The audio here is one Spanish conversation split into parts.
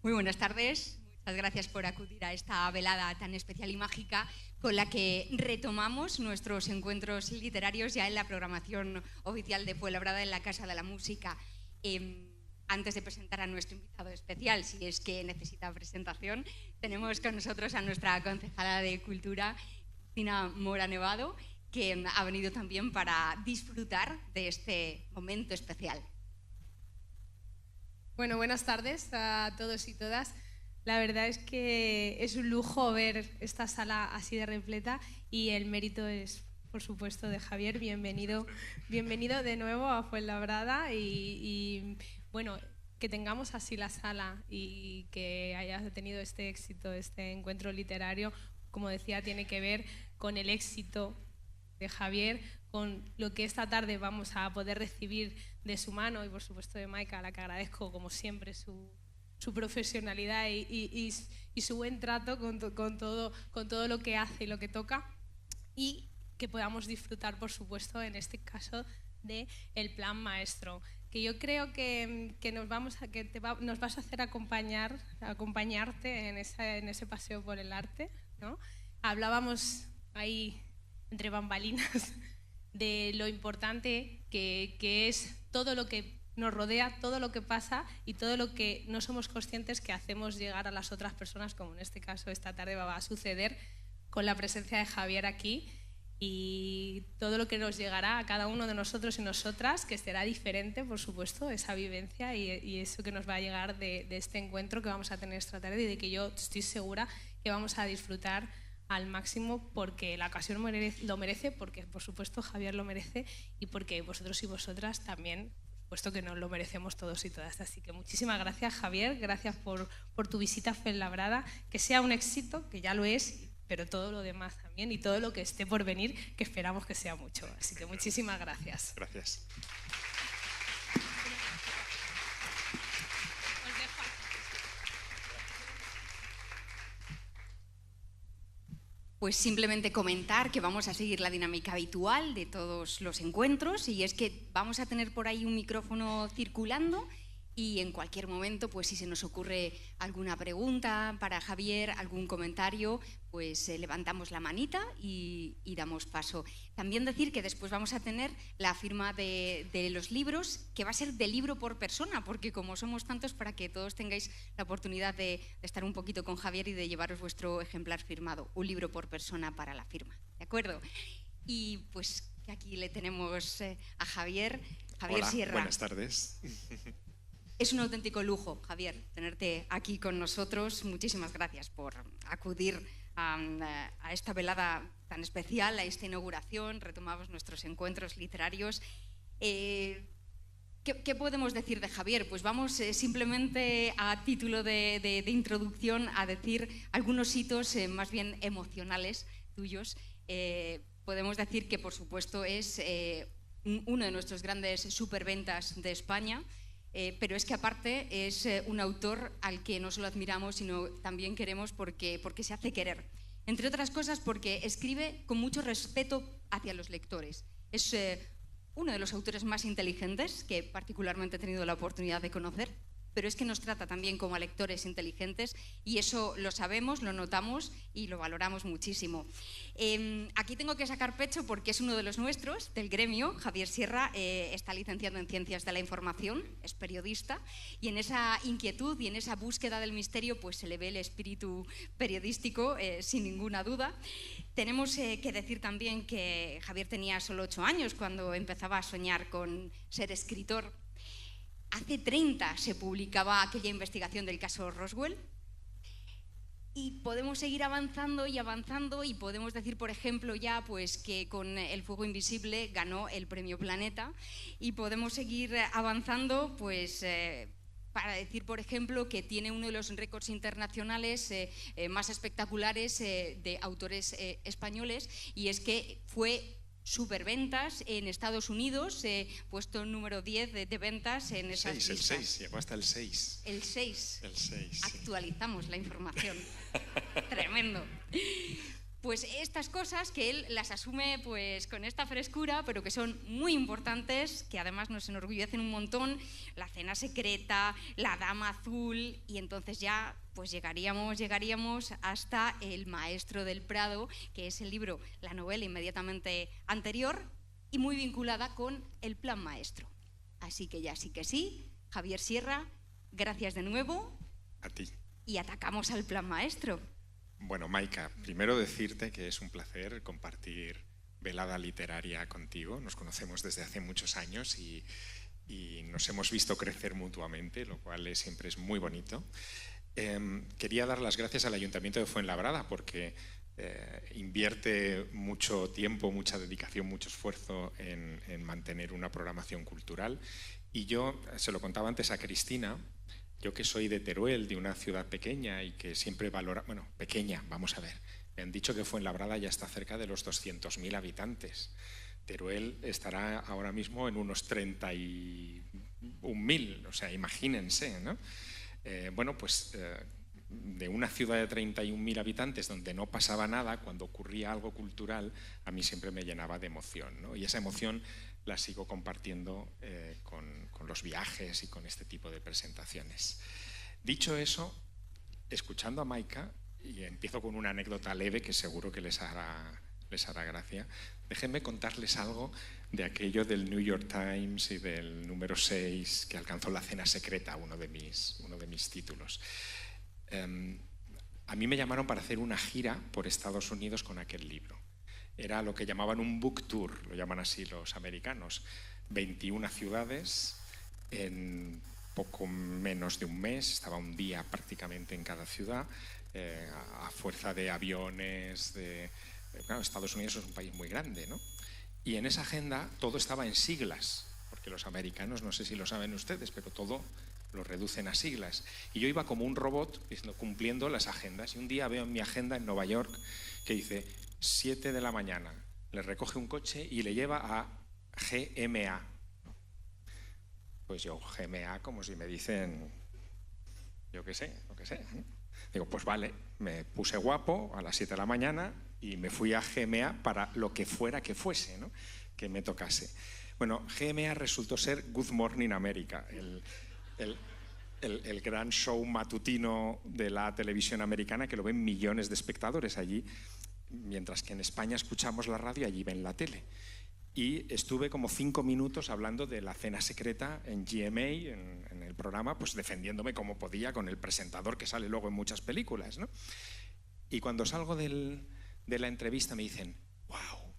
Muy buenas tardes. Muchas gracias por acudir a esta velada tan especial y mágica con la que retomamos nuestros encuentros literarios ya en la programación oficial de Fuenlabrada en la Casa de la Música. Antes de presentar a nuestro invitado especial, si es que necesita presentación, tenemos con nosotros a nuestra concejala de Cultura, Cristina Mora Nevado, que ha venido también para disfrutar de este momento especial. Bueno, buenas tardes a todos y todas. La verdad es que es un lujo ver esta sala así de repleta y el mérito es, por supuesto, de Javier. Bienvenido de nuevo a Fuenlabrada y bueno, que tengamos así la sala y que hayas tenido este éxito, este encuentro literario, como decía, tiene que ver con el éxito de Javier, con lo que esta tarde vamos a poder recibir de su mano y por supuesto de Maika, a la que agradezco como siempre su profesionalidad y su buen trato con todo lo que hace y lo que toca, y que podamos disfrutar, por supuesto, en este caso de el Plan Maestro, que yo creo que nos vas a hacer acompañarte en ese paseo por el arte, ¿no? Hablábamos ahí entre bambalinas de lo importante que es todo lo que nos rodea, todo lo que pasa y todo lo que no somos conscientes que hacemos llegar a las otras personas, como en este caso esta tarde va a suceder con la presencia de Javier aquí, y todo lo que nos llegará a cada uno de nosotros y nosotras, que será diferente, por supuesto, esa vivencia y eso que nos va a llegar de este encuentro que vamos a tener esta tarde, y de que yo estoy segura que vamos a disfrutar al máximo, porque la ocasión lo merece, porque por supuesto Javier lo merece y porque vosotros y vosotras también, por supuesto que nos lo merecemos todos y todas. Así que muchísimas gracias, Javier, gracias por tu visita a Fuenlabrada, que sea un éxito, que ya lo es, pero todo lo demás también y todo lo que esté por venir, que esperamos que sea mucho. Así que muchísimas gracias. Gracias. Pues simplemente comentar que vamos a seguir la dinámica habitual de todos los encuentros, y es que vamos a tener por ahí un micrófono circulando y en cualquier momento, pues si se nos ocurre alguna pregunta para Javier, algún comentario, pues levantamos la manita y damos paso. También decir que después vamos a tener la firma de los libros, que va a ser de libro por persona, porque como somos tantos, para que todos tengáis la oportunidad de estar un poquito con Javier y de llevaros vuestro ejemplar firmado, un libro por persona para la firma, ¿de acuerdo? Y pues aquí le tenemos a Javier Hola, Sierra. Buenas tardes. Es un auténtico lujo, Javier, tenerte aquí con nosotros. Muchísimas gracias por acudir a esta velada tan especial, a esta inauguración. Retomamos nuestros encuentros literarios. ¿Qué podemos decir de Javier? Pues vamos simplemente a título de introducción a decir algunos hitos más bien emocionales tuyos. Podemos decir que, por supuesto, es uno de nuestros grandes superventas de España. Pero es que aparte es un autor al que no solo admiramos, sino también queremos porque se hace querer. Entre otras cosas porque escribe con mucho respeto hacia los lectores. Es uno de los autores más inteligentes que particularmente he tenido la oportunidad de conocer, pero es que nos trata también como a lectores inteligentes, y eso lo sabemos, lo notamos y lo valoramos muchísimo. Aquí tengo que sacar pecho porque es uno de los nuestros, del gremio. Javier Sierra está licenciado en Ciencias de la Información, es periodista, y en esa inquietud y en esa búsqueda del misterio pues se le ve el espíritu periodístico, sin ninguna duda. Tenemos que decir también que Javier tenía solo 8 años cuando empezaba a soñar con ser escritor. Hace 30 se publicaba aquella investigación del caso Roswell, y podemos seguir avanzando y avanzando, y podemos decir, por ejemplo, ya pues que con El fuego invisible ganó el premio Planeta, y podemos seguir avanzando pues para decir, por ejemplo, que tiene uno de los récords internacionales más espectaculares de autores españoles, y es que fue superventas en Estados Unidos, puesto número 10 de ventas en esas listas. El 6, llegó hasta el 6. El 6. El 6. Actualizamos la información. Tremendo. pues estas cosas que él las asume pues con esta frescura, pero que son muy importantes, que además nos enorgullecen un montón: La cena secreta, La dama azul, y entonces ya pues llegaríamos hasta El maestro del Prado, que es el libro, la novela inmediatamente anterior y muy vinculada con el plan maestro. Así que ya sí que sí, Javier Sierra, gracias de nuevo. A ti. Y atacamos al plan maestro. Bueno, Maika, primero decirte que es un placer compartir velada literaria contigo. Nos conocemos desde hace muchos años y nos hemos visto crecer mutuamente, lo cual siempre es muy bonito. Quería dar las gracias al Ayuntamiento de Fuenlabrada porque invierte mucho tiempo, mucha dedicación, mucho esfuerzo en mantener una programación cultural. Y yo, se lo contaba antes a Cristina, yo que soy de Teruel, de una ciudad pequeña y que siempre valora... Bueno, pequeña, vamos a ver. Me han dicho que Fuenlabrada ya está cerca de los 200.000 habitantes. Teruel estará ahora mismo en unos 31.000, o sea, imagínense, ¿no? Bueno, pues de una ciudad de 31.000 habitantes donde no pasaba nada, cuando ocurría algo cultural, a mí siempre me llenaba de emoción, ¿no? Y esa emoción la sigo compartiendo con los viajes y con este tipo de presentaciones. Dicho eso, escuchando a Maika, y empiezo con una anécdota leve que seguro que les hará gracia, déjenme contarles algo de aquello del New York Times y del número 6 que alcanzó La cena secreta, uno de mis títulos. A mí me llamaron para hacer una gira por Estados Unidos con aquel libro. Era lo que llamaban un book tour, lo llaman así los americanos. 21 ciudades en poco menos de un mes, estaba un día prácticamente en cada ciudad, a fuerza de aviones. Claro, Estados Unidos es un país muy grande, ¿no? Y en esa agenda todo estaba en siglas, porque los americanos, no sé si lo saben ustedes, pero todo lo reducen a siglas. Y yo iba como un robot cumpliendo las agendas. Y un día veo en mi agenda en Nueva York que dice 7 de la mañana. Le recoge un coche y le lleva a GMA. Pues yo, GMA, como si me dicen, yo qué sé, lo que sé. Digo, pues vale, me puse guapo a las 7 de la mañana y me fui a GMA para lo que fuera que fuese, ¿no? Que me tocase. Bueno, GMA resultó ser Good Morning America, el gran show matutino de la televisión americana, que lo ven millones de espectadores allí, mientras que en España escuchamos la radio, allí ven la tele. Y estuve como 5 minutos hablando de La cena secreta en GMA, en el programa, pues defendiéndome como podía con el presentador que sale luego en muchas películas, ¿no? Y cuando salgo de la entrevista me dicen, wow,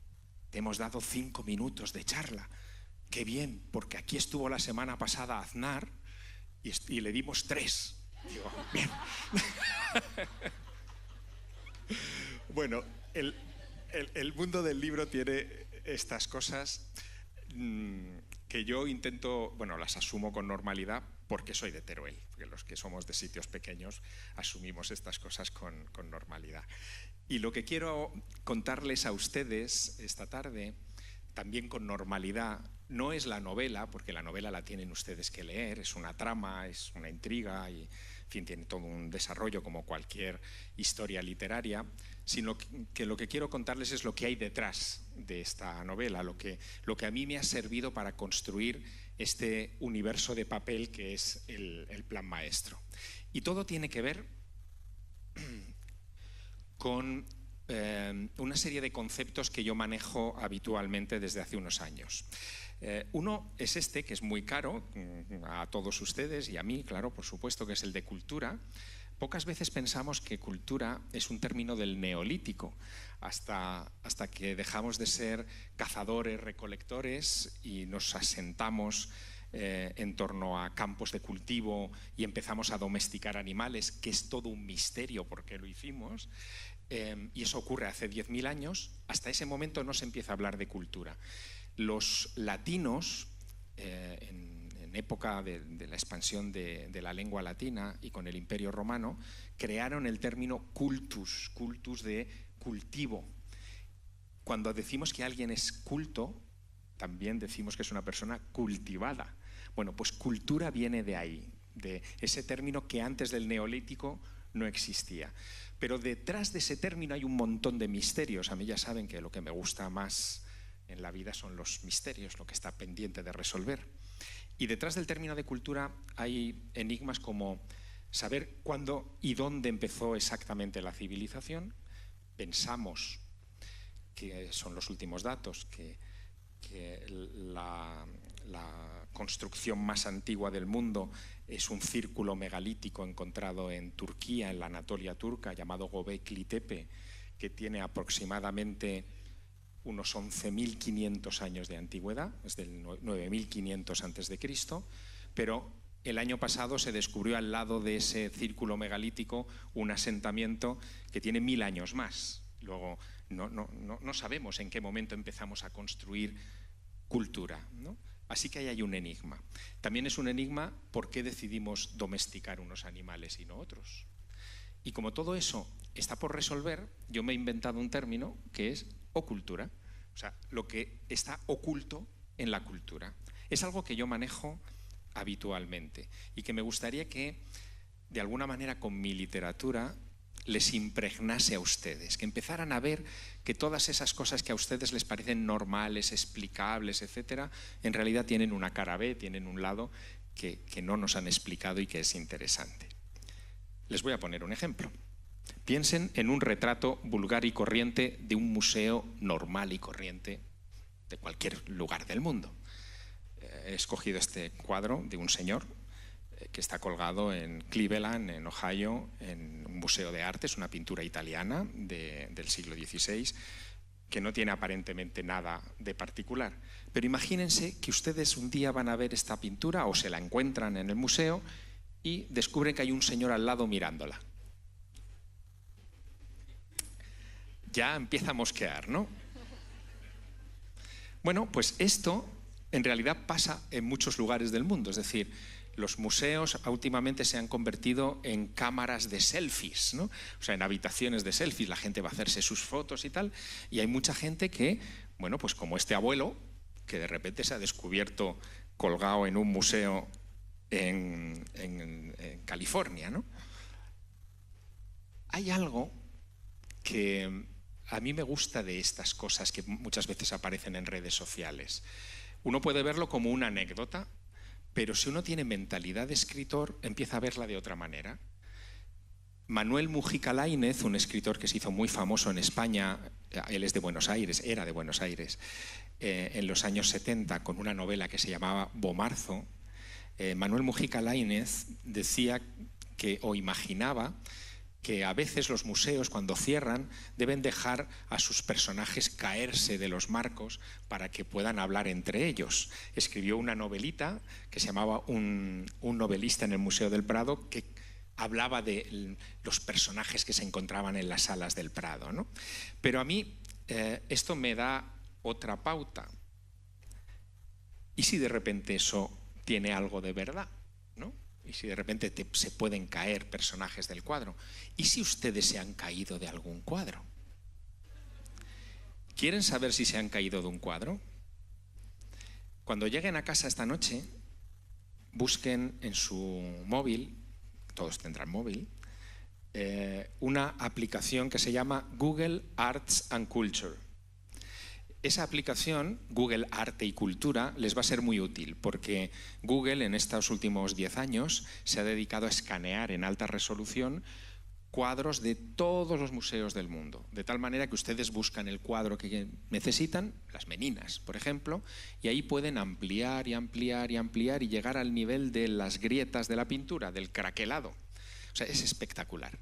te hemos dado 5 minutos de charla. Qué bien, porque aquí estuvo la semana pasada Aznar y le dimos 3. Digo, bien. Bueno, el mundo del libro tiene estas cosas que yo intento, bueno, las asumo con normalidad porque soy de Teruel, porque los que somos de sitios pequeños asumimos estas cosas con normalidad. Y lo que quiero contarles a ustedes esta tarde, también con normalidad, no es la novela, porque la novela la tienen ustedes que leer, es una trama, es una intriga y, en fin, tiene todo un desarrollo como cualquier historia literaria, sino que lo que quiero contarles es lo que hay detrás de esta novela, lo que a mí me ha servido para construir este universo de papel que es el plan maestro. Y todo tiene que ver con una serie de conceptos que yo manejo habitualmente desde hace unos años. Uno es este, que es muy caro a todos ustedes y a mí, claro, por supuesto, que es el de cultura. Pocas veces pensamos que cultura es un término del neolítico, hasta que dejamos de ser cazadores, recolectores y nos asentamos en torno a campos de cultivo y empezamos a domesticar animales, que es todo un misterio por qué lo hicimos. Y eso ocurre hace 10.000 años. Hasta ese momento no se empieza a hablar de cultura. Los latinos, en época de la expansión de la lengua latina y con el Imperio Romano, crearon el término cultus de cultivo. Cuando decimos que alguien es culto, también decimos que es una persona cultivada. Bueno, pues cultura viene de ahí, de ese término que antes del Neolítico no existía. Pero detrás de ese término hay un montón de misterios. A mí ya saben que lo que me gusta más en la vida son los misterios, lo que está pendiente de resolver. Y detrás del término de cultura hay enigmas como saber cuándo y dónde empezó exactamente la civilización. Pensamos que son los últimos datos, que la construcción más antigua del mundo es un círculo megalítico encontrado en Turquía, en la Anatolia turca, llamado Göbekli Tepe, que tiene aproximadamente unos 11.500 años de antigüedad, es del 9.500 a.C., pero el año pasado se descubrió al lado de ese círculo megalítico un asentamiento que tiene 1000 años más. Luego, no sabemos en qué momento empezamos a construir cultura, ¿no? Así que ahí hay un enigma. También es un enigma por qué decidimos domesticar unos animales y no otros. Y como todo eso está por resolver, yo me he inventado un término que es ocultura, o sea, lo que está oculto en la cultura. Es algo que yo manejo habitualmente y que me gustaría que, de alguna manera, con mi literatura, les impregnase a ustedes, que empezaran a ver que todas esas cosas que a ustedes les parecen normales, explicables, etcétera, en realidad tienen una cara B, tienen un lado que no nos han explicado y que es interesante. Les voy a poner un ejemplo. Piensen en un retrato vulgar y corriente de un museo normal y corriente de cualquier lugar del mundo. He escogido este cuadro de un señor que está colgado en Cleveland, en Ohio, en un museo de arte. Es una pintura italiana del siglo XVI que no tiene aparentemente nada de particular. Pero imagínense que ustedes un día van a ver esta pintura o se la encuentran en el museo y descubren que hay un señor al lado mirándola. Ya empieza a mosquear, ¿no? Bueno, pues esto en realidad pasa en muchos lugares del mundo. Es decir, los museos últimamente se han convertido en cámaras de selfies, ¿no? O sea, en habitaciones de selfies. La gente va a hacerse sus fotos y tal. Y hay mucha gente que, bueno, pues como este abuelo, que de repente se ha descubierto colgado en un museo en California, ¿no? Hay algo que a mí me gusta de estas cosas que muchas veces aparecen en redes sociales. Uno puede verlo como una anécdota, pero si uno tiene mentalidad de escritor, empieza a verla de otra manera. Manuel Mujica Lainez, un escritor que se hizo muy famoso en España, él es de Buenos Aires, era de Buenos Aires, en los años 70, con una novela que se llamaba Bomarzo. Manuel Mujica Lainez decía que, o imaginaba, que a veces los museos, cuando cierran, deben dejar a sus personajes caerse de los marcos para que puedan hablar entre ellos. Escribió una novelita que se llamaba Un novelista en el Museo del Prado, que hablaba de los personajes que se encontraban en las salas del Prado, ¿no? Pero a mí esto me da otra pauta. ¿Y si de repente eso tiene algo de verdad, ¿no? Y si de repente se pueden caer personajes del cuadro. ¿Y si ustedes se han caído de algún cuadro? ¿Quieren saber si se han caído de un cuadro? Cuando lleguen a casa esta noche, busquen en su móvil, todos tendrán móvil, una aplicación que se llama Google Arts and Culture. Esa aplicación, Google Arte y Cultura, les va a ser muy útil porque Google en estos últimos 10 años se ha dedicado a escanear en alta resolución cuadros de todos los museos del mundo, de tal manera que ustedes buscan el cuadro que necesitan, las Meninas, por ejemplo, y ahí pueden ampliar y ampliar y ampliar y llegar al nivel de las grietas de la pintura, del craquelado. O sea, es espectacular.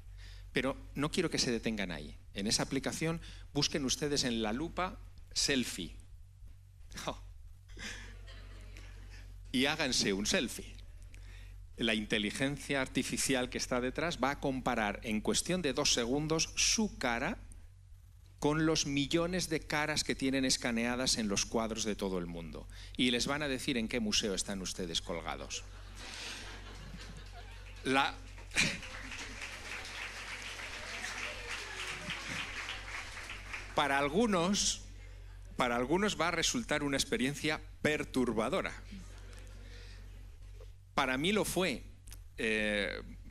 Pero no quiero que se detengan ahí. En esa aplicación busquen ustedes en la lupa selfie. Oh. Y háganse un selfie. La inteligencia artificial que está detrás va a comparar en cuestión de 2 segundos su cara con los millones de caras que tienen escaneadas en los cuadros de todo el mundo. Y les van a decir en qué museo están ustedes colgados. Para algunos va a resultar una experiencia perturbadora. Para mí lo fue.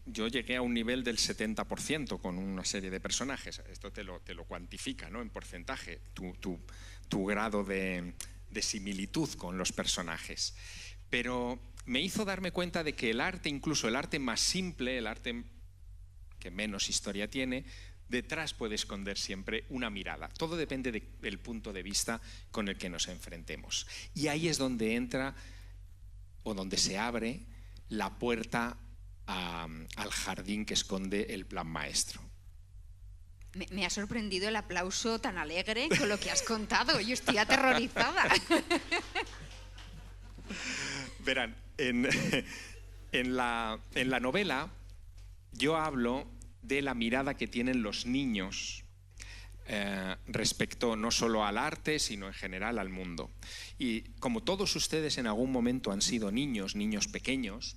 yo llegué a un nivel del 70% con una serie de personajes. Esto te lo cuantifica, ¿no?, en porcentaje, tu grado de similitud con los personajes. Pero me hizo darme cuenta de que el arte, incluso el arte más simple, el arte que menos historia tiene, detrás puede esconder siempre una mirada. Todo depende del punto de vista con el que nos enfrentemos. Y ahí es donde entra, o donde se abre, la puerta al jardín que esconde el plan maestro. Me ha sorprendido el aplauso tan alegre con lo que has contado. Yo estoy aterrorizada. Verán, en la novela yo hablo de la mirada que tienen los niños respecto no solo al arte, sino en general al mundo. Y como todos ustedes en algún momento han sido niños pequeños,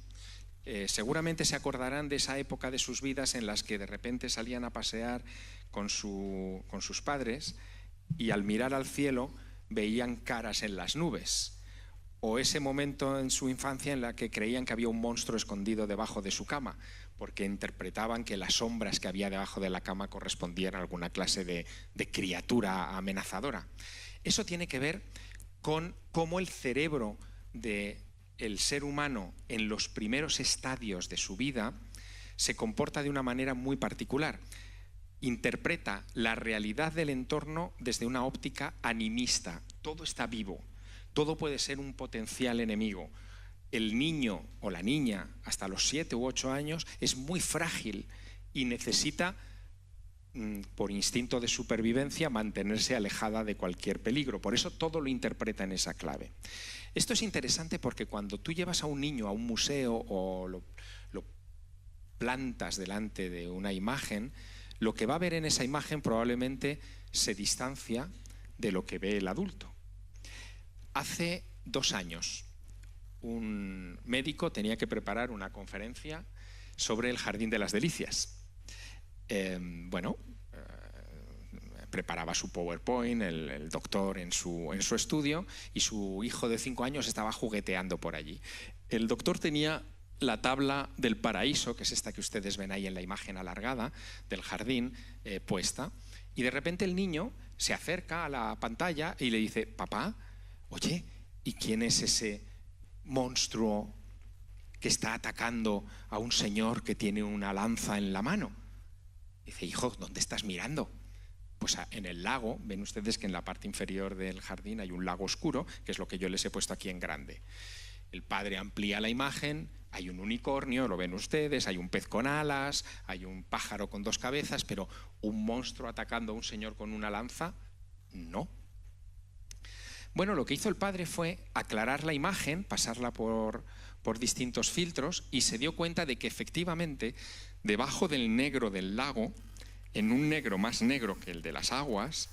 seguramente se acordarán de esa época de sus vidas en las que de repente salían a pasear con sus padres y al mirar al cielo veían caras en las nubes. O ese momento en su infancia en la que creían que había un monstruo escondido debajo de su cama, porque interpretaban que las sombras que había debajo de la cama correspondían a alguna clase de criatura amenazadora. Eso tiene que ver con cómo el cerebro del ser humano en los primeros estadios de su vida se comporta de una manera muy particular. Interpreta la realidad del entorno desde una óptica animista. Todo está vivo, todo puede ser un potencial enemigo. El niño o la niña hasta los 7 u 8 años es muy frágil y necesita, por instinto de supervivencia, mantenerse alejada de cualquier peligro. Por eso todo lo interpreta en esa clave. Esto es interesante porque cuando tú llevas a un niño a un museo o lo plantas delante de una imagen, lo que va a ver en esa imagen probablemente se distancia de lo que ve el adulto. Hace 2 años, un médico tenía que preparar una conferencia sobre el Jardín de las Delicias. Preparaba su PowerPoint, el doctor en su estudio, y su hijo de 5 años estaba jugueteando por allí. El doctor tenía la tabla del paraíso, que es esta que ustedes ven ahí en la imagen alargada del jardín, puesta, y de repente el niño se acerca a la pantalla y le dice: papá, oye, ¿y quién es ese monstruo que está atacando a un señor que tiene una lanza en la mano? Dice: hijo, ¿dónde estás mirando? Pues en el lago. Ven ustedes que en la parte inferior del jardín hay un lago oscuro, que es lo que yo les he puesto aquí en grande. El padre amplía la imagen, hay un unicornio, lo ven ustedes, hay un pez con alas, hay un pájaro con 2 cabezas, pero un monstruo atacando a un señor con una lanza, no. Bueno, lo que hizo el padre fue aclarar la imagen, pasarla por distintos filtros, y se dio cuenta de que efectivamente debajo del negro del lago, en un negro más negro que el de las aguas,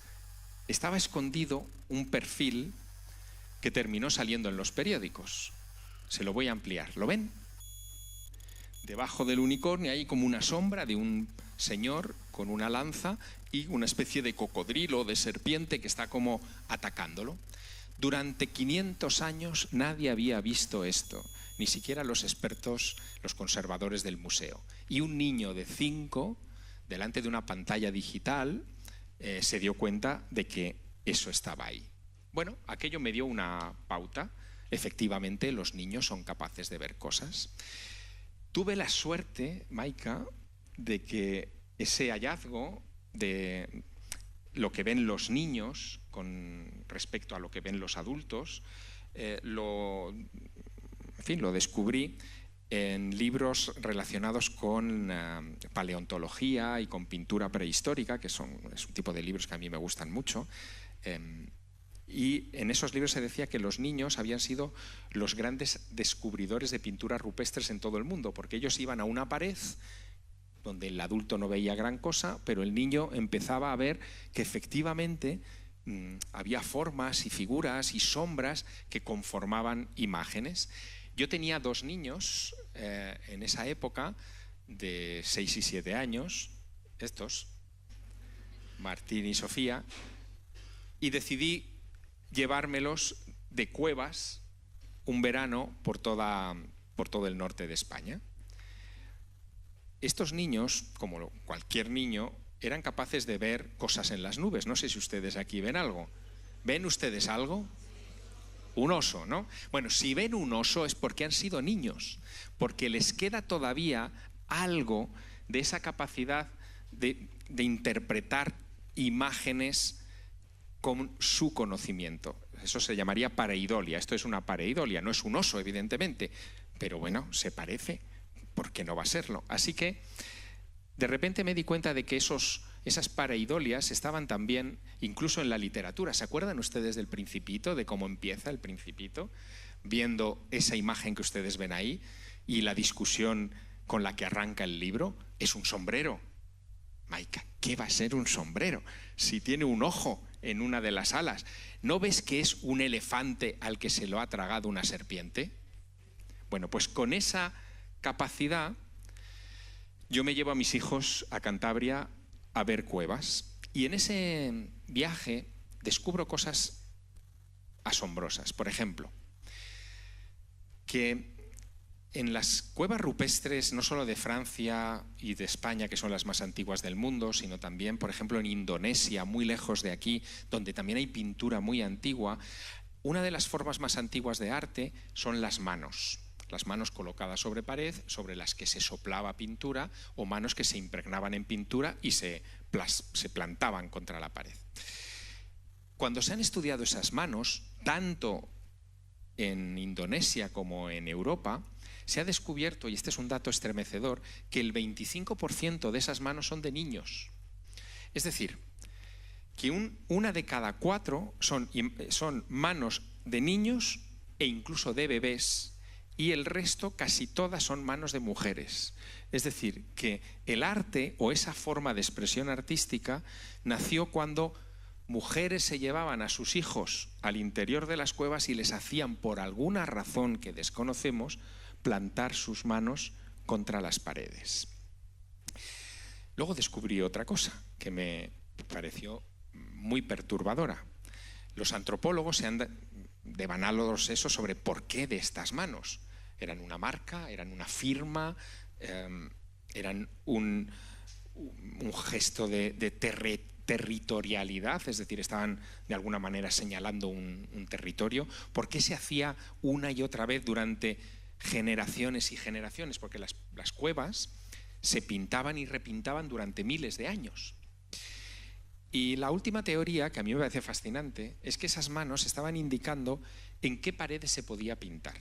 estaba escondido un perfil que terminó saliendo en los periódicos. Se lo voy a ampliar, ¿lo ven? Debajo del unicornio hay como una sombra de un señor con una lanza y una especie de cocodrilo, de serpiente que está como atacándolo. Durante 500 años nadie había visto esto, ni siquiera los expertos, los conservadores del museo. Y un niño de 5, delante de una pantalla digital, se dio cuenta de que eso estaba ahí. Bueno, aquello me dio una pauta. Efectivamente, los niños son capaces de ver cosas. Tuve la suerte, Maika, de que ese hallazgo de lo que ven los niños con respecto a lo que ven los adultos, lo descubrí en libros relacionados con paleontología y con pintura prehistórica, que es un tipo de libros que a mí me gustan mucho. Y en esos libros se decía que los niños habían sido los grandes descubridores de pinturas rupestres en todo el mundo, porque ellos iban a una pared donde el adulto no veía gran cosa, pero el niño empezaba a ver que efectivamente había formas y figuras y sombras que conformaban imágenes. Yo tenía 2 niños en esa época, de 6 y 7 años, estos, Martín y Sofía, y decidí llevármelos de cuevas un verano por todo el norte de España. estos niños, como cualquier niño, eran capaces de ver cosas en las nubes. No sé si ustedes aquí ven algo. ¿Ven ustedes algo? Un oso, ¿no? Bueno, si ven un oso es porque han sido niños, porque les queda todavía algo de esa capacidad de interpretar imágenes con su conocimiento. Eso se llamaría pareidolia. Esto es una pareidolia, no es un oso, evidentemente, pero bueno, se parece, ¿por qué no va a serlo? Así que de repente me di cuenta de que esas pareidolias estaban también incluso en la literatura. ¿Se acuerdan ustedes del Principito, de cómo empieza el Principito? Viendo esa imagen que ustedes ven ahí y la discusión con la que arranca el libro. Es un sombrero. Maika, ¿qué va a ser un sombrero si tiene un ojo en una de las alas? ¿No ves que es un elefante al que se lo ha tragado una serpiente? Bueno, pues con esa capacidad yo me llevo a mis hijos a Cantabria a ver cuevas, y en ese viaje descubro cosas asombrosas. Por ejemplo, que en las cuevas rupestres, no solo de Francia y de España, que son las más antiguas del mundo, sino también, por ejemplo, en Indonesia, muy lejos de aquí, donde también hay pintura muy antigua, una de las formas más antiguas de arte son las manos colocadas sobre pared, sobre las que se soplaba pintura, o manos que se impregnaban en pintura y se plantaban contra la pared. Cuando se han estudiado esas manos, tanto en Indonesia como en Europa, se ha descubierto, y este es un dato estremecedor, que el 25% de esas manos son de niños. Es decir, que una de cada 4 son manos de niños e incluso de bebés, y el resto casi todas son manos de mujeres. Es decir, que el arte o esa forma de expresión artística nació cuando mujeres se llevaban a sus hijos al interior de las cuevas y les hacían, por alguna razón que desconocemos, plantar sus manos contra las paredes. Luego descubrí otra cosa que me pareció muy perturbadora. Los antropólogos se han devanado eso sobre por qué de estas manos. Eran una marca, eran una firma, eran un gesto de territorialidad, es decir, estaban de alguna manera señalando un territorio. ¿Por qué se hacía una y otra vez durante generaciones y generaciones? Porque las cuevas se pintaban y repintaban durante miles de años. Y la última teoría, que a mí me parece fascinante, es que esas manos estaban indicando en qué paredes se podía pintar.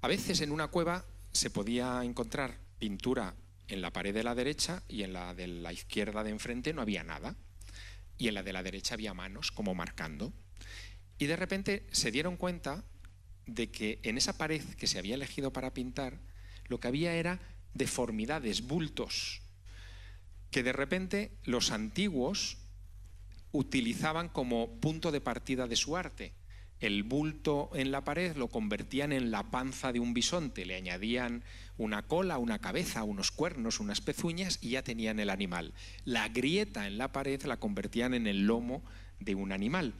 A veces en una cueva se podía encontrar pintura en la pared de la derecha, y en la de la izquierda de enfrente no había nada, y en la de la derecha había manos como marcando. Y de repente se dieron cuenta de que en esa pared que se había elegido para pintar, lo que había era deformidades, bultos, que de repente los antiguos utilizaban como punto de partida de su arte. El bulto en la pared lo convertían en la panza de un bisonte, le añadían una cola, una cabeza, unos cuernos, unas pezuñas, y ya tenían el animal. La grieta en la pared la convertían en el lomo de un animal.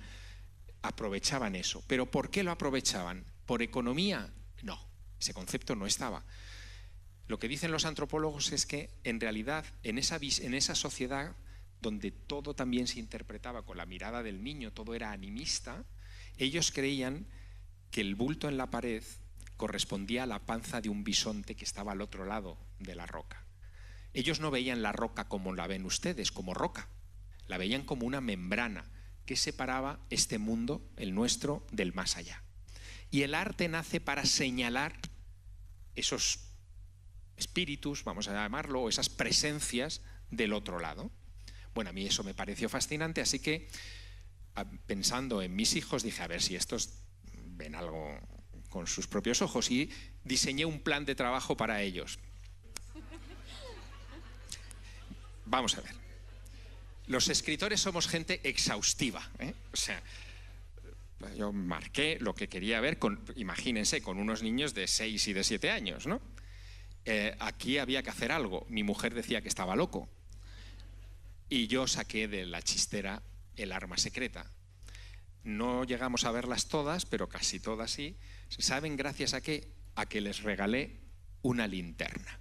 Aprovechaban eso. ¿Pero por qué lo aprovechaban? ¿Por economía? No, ese concepto no estaba. Lo que dicen los antropólogos es que en realidad en esa sociedad donde todo también se interpretaba con la mirada del niño, todo era animista, ellos creían que el bulto en la pared correspondía a la panza de un bisonte que estaba al otro lado de la roca. Ellos no veían la roca como la ven ustedes, como roca. La veían como una membrana que separaba este mundo, el nuestro, del más allá. Y el arte nace para señalar esos espíritus, vamos a llamarlo, o esas presencias del otro lado. Bueno, a mí eso me pareció fascinante, así que pensando en mis hijos dije, a ver si estos ven algo con sus propios ojos, y diseñé un plan de trabajo para ellos. Vamos a ver. Los escritores somos gente exhaustiva, ¿eh? O sea, yo marqué lo que quería ver, imagínense, con unos niños de 6 y de 7 años, ¿no? Aquí había que hacer algo. Mi mujer decía que estaba loco. Y yo saqué de la chistera el arma secreta. No llegamos a verlas todas, pero casi todas sí. ¿Saben gracias a qué? A que les regalé una linterna.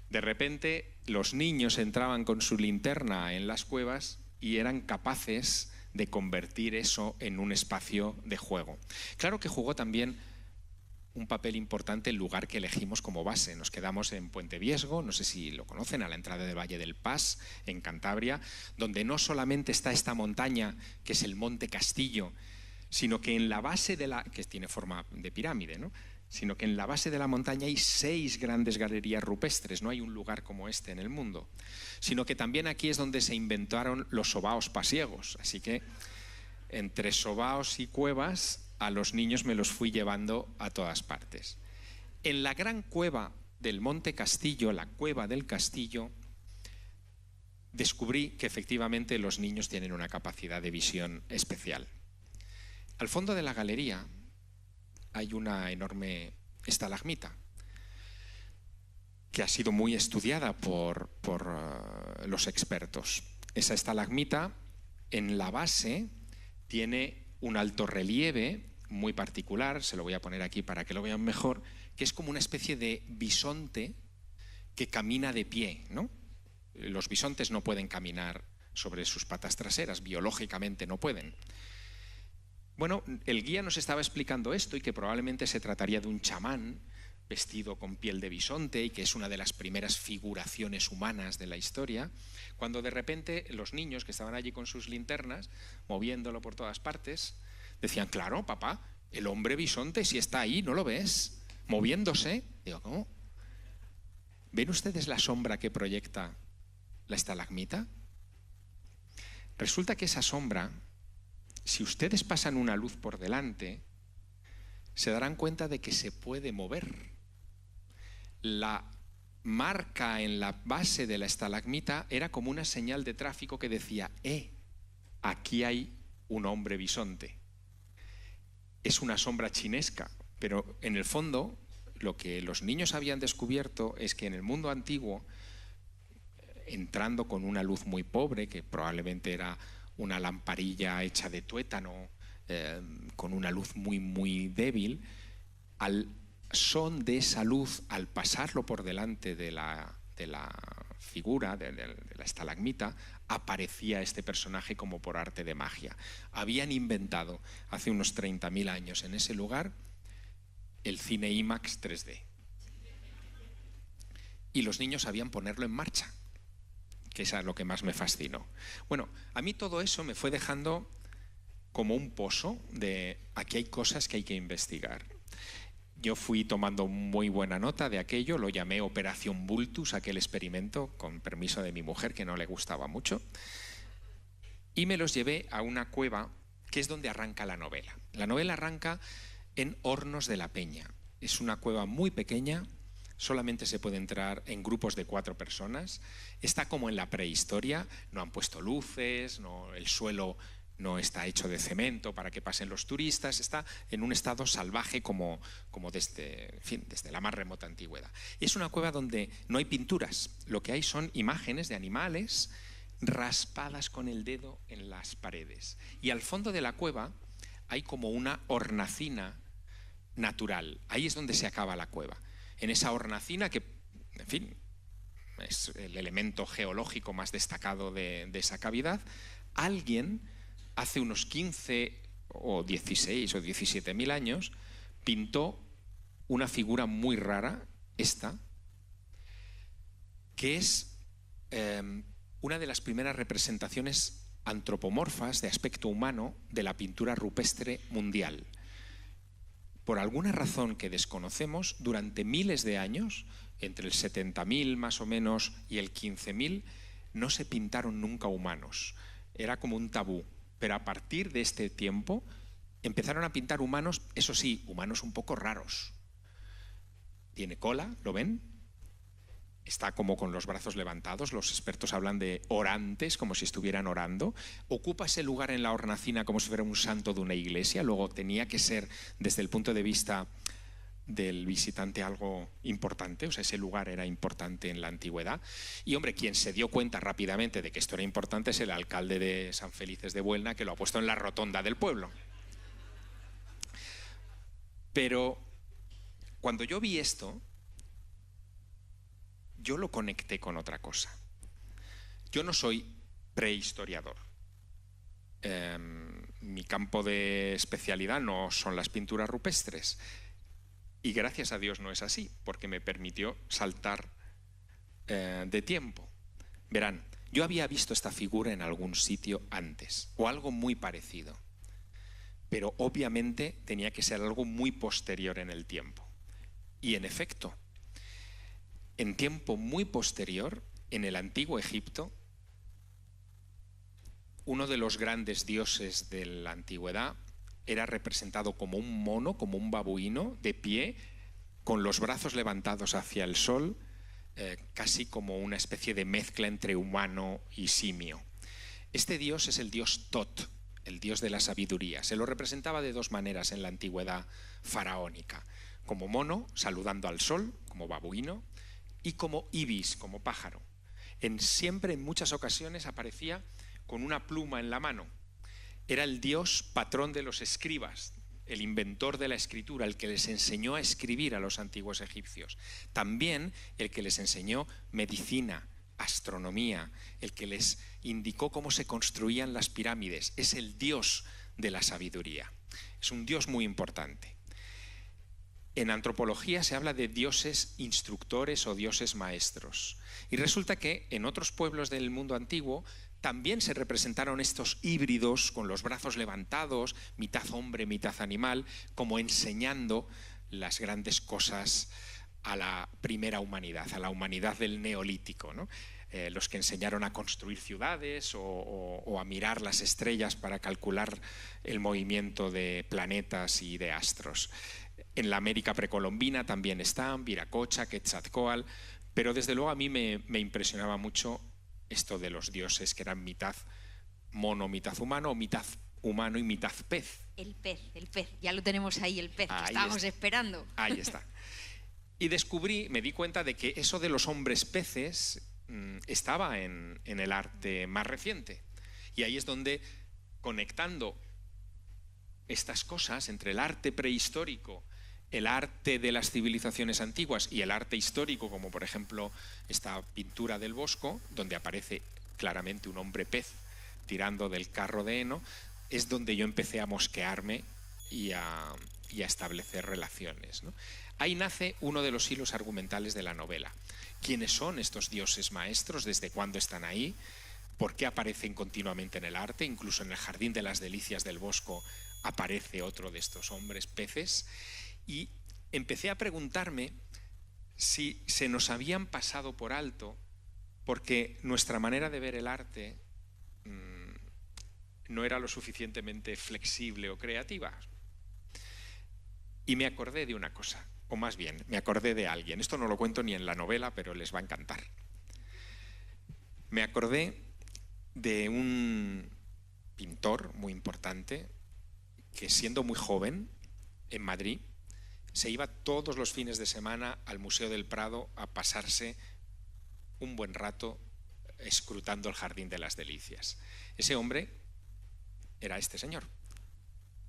De repente los niños entraban con su linterna en las cuevas y eran capaces de convertir eso en un espacio de juego. Claro que jugó también un papel importante el lugar que elegimos como base. Nos quedamos en Puente Viesgo, no sé si lo conocen, a la entrada del Valle del Pas, en Cantabria, donde no solamente está esta montaña, que es el Monte Castillo, sino que en la base de la, que tiene forma de pirámide, ¿no?, sino que en la base de la montaña hay 6 grandes galerías rupestres, no hay un lugar como este en el mundo, sino que también aquí es donde se inventaron los sobaos pasiegos, así que entre sobaos y cuevas a los niños me los fui llevando a todas partes. En la gran cueva del Monte Castillo, la Cueva del Castillo, descubrí que efectivamente los niños tienen una capacidad de visión especial. Al fondo de la galería hay una enorme estalagmita que ha sido muy estudiada por los expertos. Esa estalagmita en la base tiene un alto relieve muy particular, se lo voy a poner aquí para que lo vean mejor, que es como una especie de bisonte que camina de pie, ¿no? Los bisontes no pueden caminar sobre sus patas traseras, biológicamente no pueden. Bueno, el guía nos estaba explicando esto y que probablemente se trataría de un chamán vestido con piel de bisonte y que es una de las primeras figuraciones humanas de la historia, cuando de repente los niños que estaban allí con sus linternas, moviéndolo por todas partes, decían, claro, papá, el hombre bisonte si está ahí, ¿no lo ves? Moviéndose. Digo, ¿cómo? ¿Ven ustedes la sombra que proyecta la estalagmita? Resulta que esa sombra, si ustedes pasan una luz por delante, se darán cuenta de que se puede mover. La marca en la base de la estalagmita era como una señal de tráfico que decía, aquí hay un hombre bisonte. Es una sombra chinesca, pero en el fondo lo que los niños habían descubierto es que en el mundo antiguo, entrando con una luz muy pobre, que probablemente era una lamparilla hecha de tuétano, con una luz muy, muy débil, al son de esa luz, al pasarlo por delante de la figura, de la estalagmita, aparecía este personaje como por arte de magia. Habían inventado hace unos 30.000 años en ese lugar el cine IMAX 3D. Y los niños sabían ponerlo en marcha, que es lo que más me fascinó. Bueno, a mí todo eso me fue dejando como un pozo de aquí hay cosas que hay que investigar. Yo fui tomando muy buena nota de aquello, lo llamé Operación Vultus, aquel experimento, con permiso de mi mujer, que no le gustaba mucho, y me los llevé a una cueva que es donde arranca la novela. La novela arranca en Hornos de la Peña. Es una cueva muy pequeña, solamente se puede entrar en grupos de 4 personas, está como en la prehistoria, no han puesto luces, el suelo no está hecho de cemento para que pasen los turistas, está en un estado salvaje como desde la más remota antigüedad. Es una cueva donde no hay pinturas, lo que hay son imágenes de animales raspadas con el dedo en las paredes. Y al fondo de la cueva hay como una hornacina natural, ahí es donde se acaba la cueva. En esa hornacina que, en fin, es el elemento geológico más destacado de esa cavidad, alguien hace unos 15 o 16 o 17.000 años pintó una figura muy rara, esta, que es una de las primeras representaciones antropomorfas de aspecto humano de la pintura rupestre mundial. Por alguna razón que desconocemos, durante miles de años, entre el 70.000 más o menos y el 15.000, no se pintaron nunca humanos. Era como un tabú. Pero a partir de este tiempo empezaron a pintar humanos, eso sí, humanos un poco raros. Tiene cola, ¿lo ven? Está como con los brazos levantados, los expertos hablan de orantes, como si estuvieran orando. Ocupa ese lugar en la hornacina como si fuera un santo de una iglesia, luego tenía que ser, desde el punto de vista del visitante, algo importante, o sea, ese lugar era importante en la antigüedad. Y hombre, quien se dio cuenta rápidamente de que esto era importante es el alcalde de San Felices de Buelna, que lo ha puesto en la rotonda del pueblo. Pero cuando yo vi esto, yo lo conecté con otra cosa. Yo no soy prehistoriador. Mi campo de especialidad no son las pinturas rupestres. Y gracias a Dios no es así, porque me permitió saltar de tiempo. Verán, yo había visto esta figura en algún sitio antes, o algo muy parecido. Pero obviamente tenía que ser algo muy posterior en el tiempo. Y en efecto, en tiempo muy posterior, en el antiguo Egipto, uno de los grandes dioses de la antigüedad era representado como un mono, como un babuino, de pie, con los brazos levantados hacia el sol, casi como una especie de mezcla entre humano y simio. Este dios es el dios Tot, el dios de la sabiduría. Se lo representaba de dos maneras en la antigüedad faraónica: como mono, saludando al sol, como babuino, y como ibis, como pájaro. Siempre, en muchas ocasiones, aparecía con una pluma en la mano. Era el dios patrón de los escribas, el inventor de la escritura, el que les enseñó a escribir a los antiguos egipcios. También el que les enseñó medicina, astronomía, el que les indicó cómo se construían las pirámides. Es el dios de la sabiduría. Es un dios muy importante. En antropología se habla de dioses instructores o dioses maestros. Y resulta que en otros pueblos del mundo antiguo también se representaron estos híbridos con los brazos levantados, mitad hombre, mitad animal, como enseñando las grandes cosas a la primera humanidad, a la humanidad del Neolítico, ¿no? Los que enseñaron a construir ciudades o a mirar las estrellas para calcular el movimiento de planetas y de astros. En la América precolombina también están Viracocha, Quetzalcóatl, pero desde luego a mí me impresionaba mucho esto de los dioses que eran mitad mono, mitad humano, o mitad humano y mitad pez. El pez, ya lo tenemos ahí, el pez, que estábamos esperando. Ahí está. Y me di cuenta de que eso de los hombres peces estaba en el arte más reciente. Y ahí es donde, conectando estas cosas entre el arte prehistórico, el arte de las civilizaciones antiguas y el arte histórico, como por ejemplo esta pintura del Bosco, donde aparece claramente un hombre pez tirando del carro de heno, es donde yo empecé a mosquearme y a establecer relaciones, ¿no? Ahí nace uno de los hilos argumentales de la novela. ¿Quiénes son estos dioses maestros? ¿Desde cuándo están ahí? ¿Por qué aparecen continuamente en el arte? Incluso en el Jardín de las Delicias del Bosco aparece otro de estos hombres peces. Y empecé a preguntarme si se nos habían pasado por alto, porque nuestra manera de ver el arte no era lo suficientemente flexible o creativa. Y me acordé de una cosa, o más bien, me acordé de alguien. Esto no lo cuento ni en la novela, pero les va a encantar. Me acordé de un pintor muy importante que, siendo muy joven, en Madrid, se iba todos los fines de semana al Museo del Prado a pasarse un buen rato escrutando el Jardín de las Delicias. Ese hombre era este señor,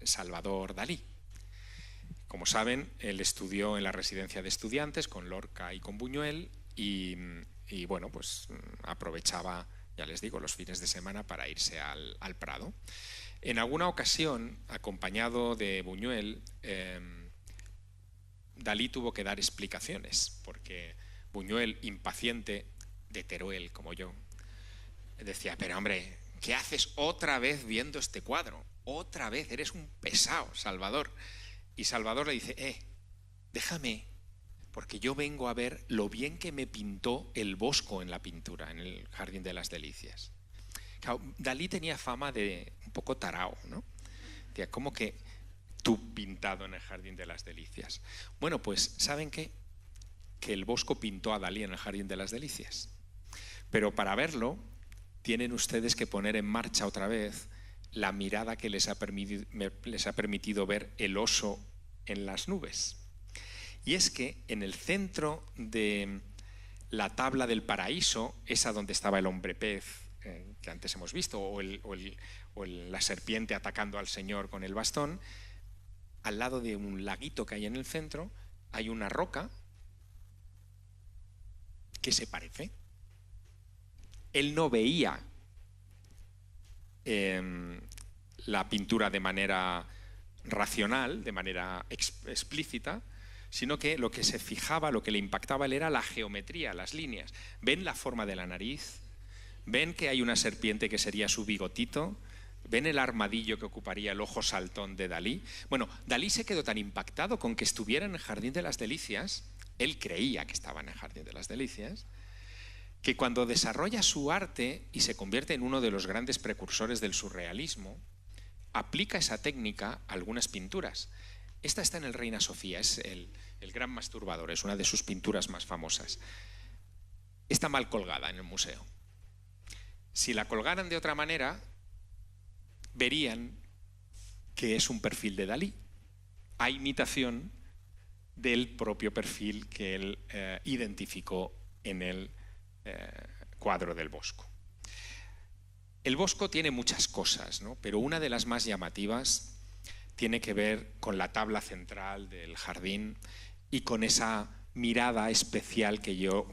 Salvador Dalí. Como saben, él estudió en la residencia de estudiantes con Lorca y con Buñuel y bueno, pues aprovechaba, ya les digo, los fines de semana para irse al Prado. En alguna ocasión, acompañado de Buñuel, Dalí tuvo que dar explicaciones, porque Buñuel, impaciente de Teruel como yo, decía: pero hombre, ¿qué haces otra vez viendo este cuadro? Otra vez, eres un pesado, Salvador. Y Salvador le dice: déjame, porque yo vengo a ver lo bien que me pintó el Bosco en la pintura, en el Jardín de las Delicias. Claro, Dalí tenía fama de un poco tarao, ¿no? Decía: ¿cómo que tú pintado en el Jardín de las Delicias? Bueno, pues ¿saben qué? Que el Bosco pintó a Dalí en el Jardín de las Delicias. Pero para verlo tienen ustedes que poner en marcha otra vez la mirada que les ha permitido ver el oso en las nubes. Y es que en el centro de la tabla del paraíso, esa donde estaba el hombre pez que antes hemos visto, o la serpiente atacando al Señor con el bastón, al lado de un laguito que hay en el centro, hay una roca ¿qué se parece? Él no veía la pintura de manera racional, de manera explícita, sino que lo que se fijaba, lo que le impactaba a él era la geometría, las líneas. ¿Ven la forma de la nariz? ¿Ven que hay una serpiente que sería su bigotito? ¿Ven el armadillo que ocuparía el ojo saltón de Dalí? Bueno, Dalí se quedó tan impactado con que estuviera en el Jardín de las Delicias, él creía que estaba en el Jardín de las Delicias, que cuando desarrolla su arte y se convierte en uno de los grandes precursores del surrealismo, aplica esa técnica a algunas pinturas. Esta está en el Reina Sofía, es el gran masturbador, es una de sus pinturas más famosas. Está mal colgada en el museo. Si la colgaran de otra manera, verían que es un perfil de Dalí, a imitación del propio perfil que él identificó en el cuadro del Bosco. El Bosco tiene muchas cosas, ¿no? Pero una de las más llamativas tiene que ver con la tabla central del jardín y con esa mirada especial que yo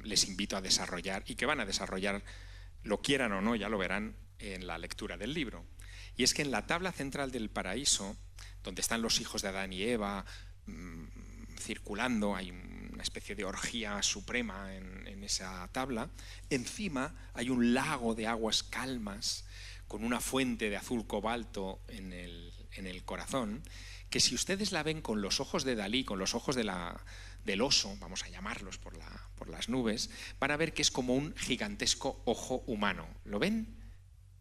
les invito a desarrollar y que van a desarrollar, lo quieran o no, ya lo verán en la lectura del libro. Y es que en la tabla central del paraíso, donde están los hijos de Adán y Eva circulando, hay una especie de orgía suprema en esa tabla, encima hay un lago de aguas calmas con una fuente de azul cobalto en el corazón, que si ustedes la ven con los ojos de Dalí, con los ojos del oso, vamos a llamarlos por las nubes, van a ver que es como un gigantesco ojo humano. ¿Lo ven?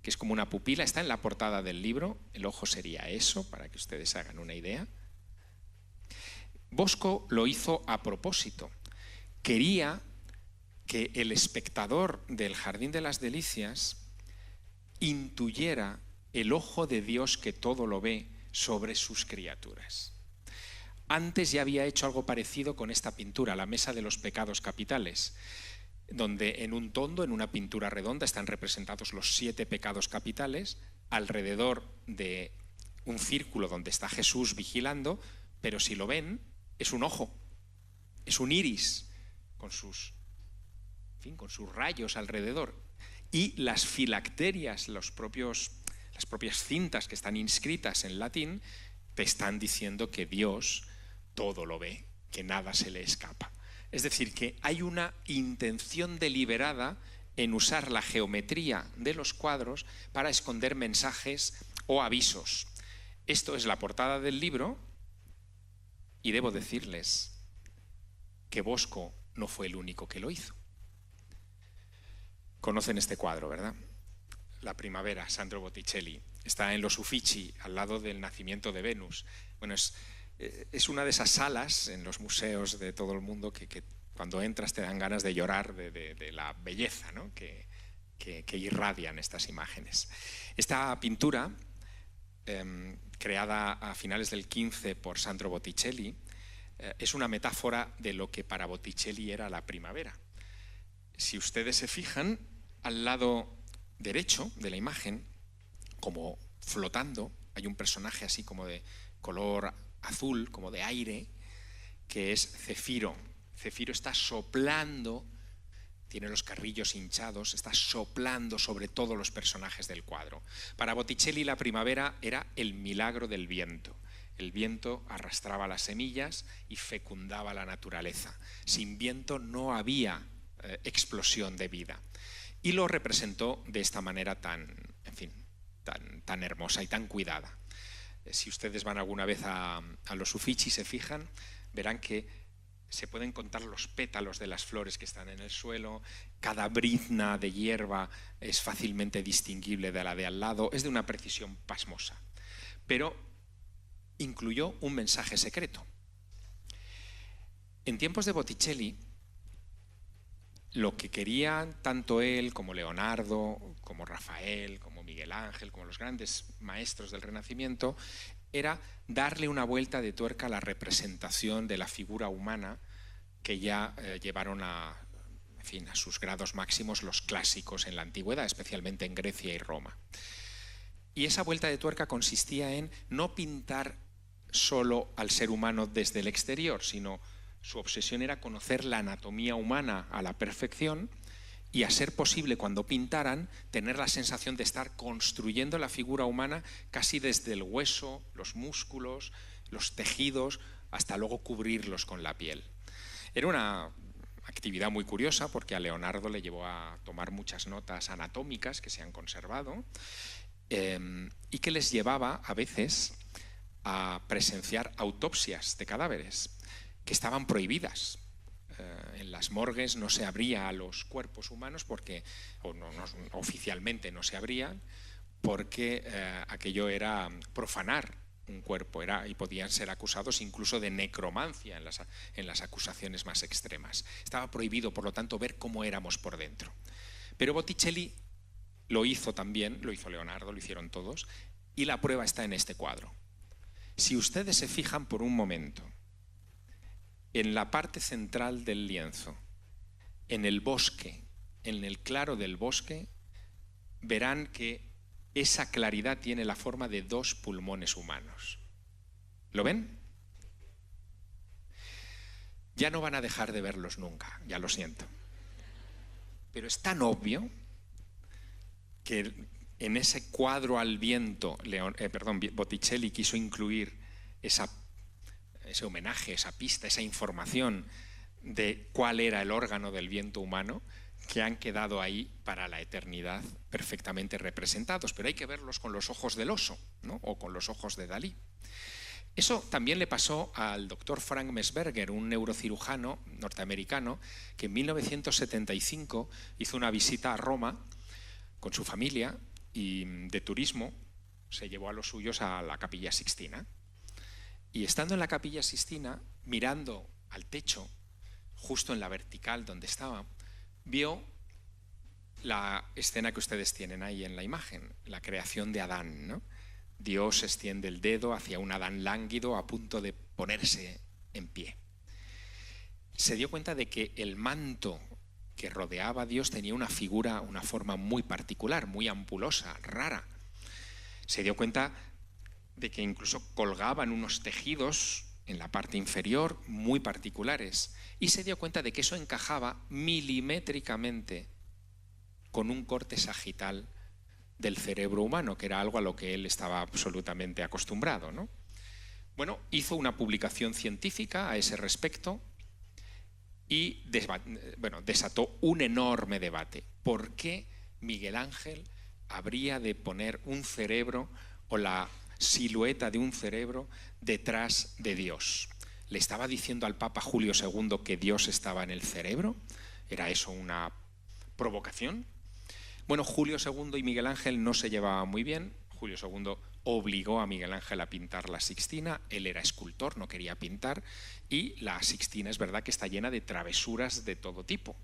Que es como una pupila, está en la portada del libro, el ojo sería eso, para que ustedes hagan una idea. Bosco lo hizo a propósito. Quería que el espectador del Jardín de las Delicias intuyera el ojo de Dios que todo lo ve sobre sus criaturas. Antes ya había hecho algo parecido con esta pintura, la Mesa de los Pecados Capitales, donde en un tondo, en una pintura redonda, están representados los 7 pecados capitales, alrededor de un círculo donde está Jesús vigilando, pero si lo ven, es un ojo, es un iris, con sus rayos alrededor. Y las filacterias, las propias cintas que están inscritas en latín, te están diciendo que Dios todo lo ve, que nada se le escapa. Es decir, que hay una intención deliberada en usar la geometría de los cuadros para esconder mensajes o avisos. Esto es la portada del libro y debo decirles que Bosco no fue el único que lo hizo. Conocen este cuadro, ¿verdad? La primavera, Sandro Botticelli. Está en los Uffizi, al lado del nacimiento de Venus. Bueno, es una de esas salas en los museos de todo el mundo que cuando entras te dan ganas de llorar de la belleza, ¿no? que irradian estas imágenes. Esta pintura, creada a finales del 15 por Sandro Botticelli, es una metáfora de lo que para Botticelli era la primavera. Si ustedes se fijan, al lado derecho de la imagen, como flotando, hay un personaje así como de color azul, como de aire, que es Cefiro. Cefiro está soplando, tiene los carrillos hinchados, está soplando sobre todos los personajes del cuadro. Para Botticelli la primavera era el milagro del viento. El viento arrastraba las semillas y fecundaba la naturaleza. Sin viento no había explosión de vida. Y lo representó de esta manera tan hermosa y tan cuidada. Si ustedes van alguna vez a los Uffizi y se fijan, verán que se pueden contar los pétalos de las flores que están en el suelo, cada brizna de hierba es fácilmente distinguible de la de al lado, es de una precisión pasmosa. Pero incluyó un mensaje secreto. En tiempos de Botticelli, lo que querían tanto él como Leonardo, como Rafael, como Miguel Ángel, como los grandes maestros del Renacimiento, era darle una vuelta de tuerca a la representación de la figura humana que ya llevaron a sus grados máximos los clásicos en la antigüedad, especialmente en Grecia y Roma. Y esa vuelta de tuerca consistía en no pintar solo al ser humano desde el exterior, sino Su obsesión era conocer la anatomía humana a la perfección y, a ser posible, cuando pintaran, tener la sensación de estar construyendo la figura humana casi desde el hueso, los músculos, los tejidos, hasta luego cubrirlos con la piel. Era una actividad muy curiosa porque a Leonardo le llevó a tomar muchas notas anatómicas que se han conservado y que les llevaba a veces a presenciar autopsias de cadáveres que estaban prohibidas. En las morgues no se abría a los cuerpos humanos porque, oficialmente no se abrían, porque aquello era profanar un cuerpo y podían ser acusados incluso de necromancia en las acusaciones más extremas. Estaba prohibido, por lo tanto, ver cómo éramos por dentro. Pero Botticelli lo hizo también, lo hizo Leonardo, lo hicieron todos, y la prueba está en este cuadro. Si ustedes se fijan por un momento en la parte central del lienzo, en el bosque, en el claro del bosque, verán que esa claridad tiene la forma de 2 pulmones humanos. ¿Lo ven? Ya no van a dejar de verlos nunca, ya lo siento. Pero es tan obvio que en ese cuadro al viento, Botticelli quiso incluir ese homenaje, esa pista, esa información de cuál era el órgano del viento humano, que han quedado ahí para la eternidad perfectamente representados, pero hay que verlos con los ojos del oso, ¿no? O con los ojos de Dalí. Eso también le pasó al doctor Frank Messberger, un neurocirujano norteamericano que en 1975 hizo una visita a Roma con su familia y de turismo se llevó a los suyos a la Capilla Sixtina. Y estando en la Capilla Sixtina, mirando al techo, justo en la vertical donde estaba, vio la escena que ustedes tienen ahí en la imagen, la creación de Adán, ¿no? Dios extiende el dedo hacia un Adán lánguido a punto de ponerse en pie. Se dio cuenta de que el manto que rodeaba a Dios tenía una figura, una forma muy particular, muy ampulosa, rara. Se dio cuenta de que incluso colgaban unos tejidos en la parte inferior muy particulares, y se dio cuenta de que eso encajaba milimétricamente con un corte sagital del cerebro humano, que era algo a lo que él estaba absolutamente acostumbrado, ¿no? Bueno, hizo una publicación científica a ese respecto y desató un enorme debate. ¿Por qué Miguel Ángel habría de poner un cerebro o la silueta de un cerebro detrás de Dios? ¿Le estaba diciendo al Papa Julio II que Dios estaba en el cerebro? ¿Era eso una provocación? Bueno, Julio II y Miguel Ángel no se llevaban muy bien. Julio II obligó a Miguel Ángel a pintar la Sixtina. Él era escultor, no quería pintar. Y la Sixtina es verdad que está llena de travesuras de todo tipo.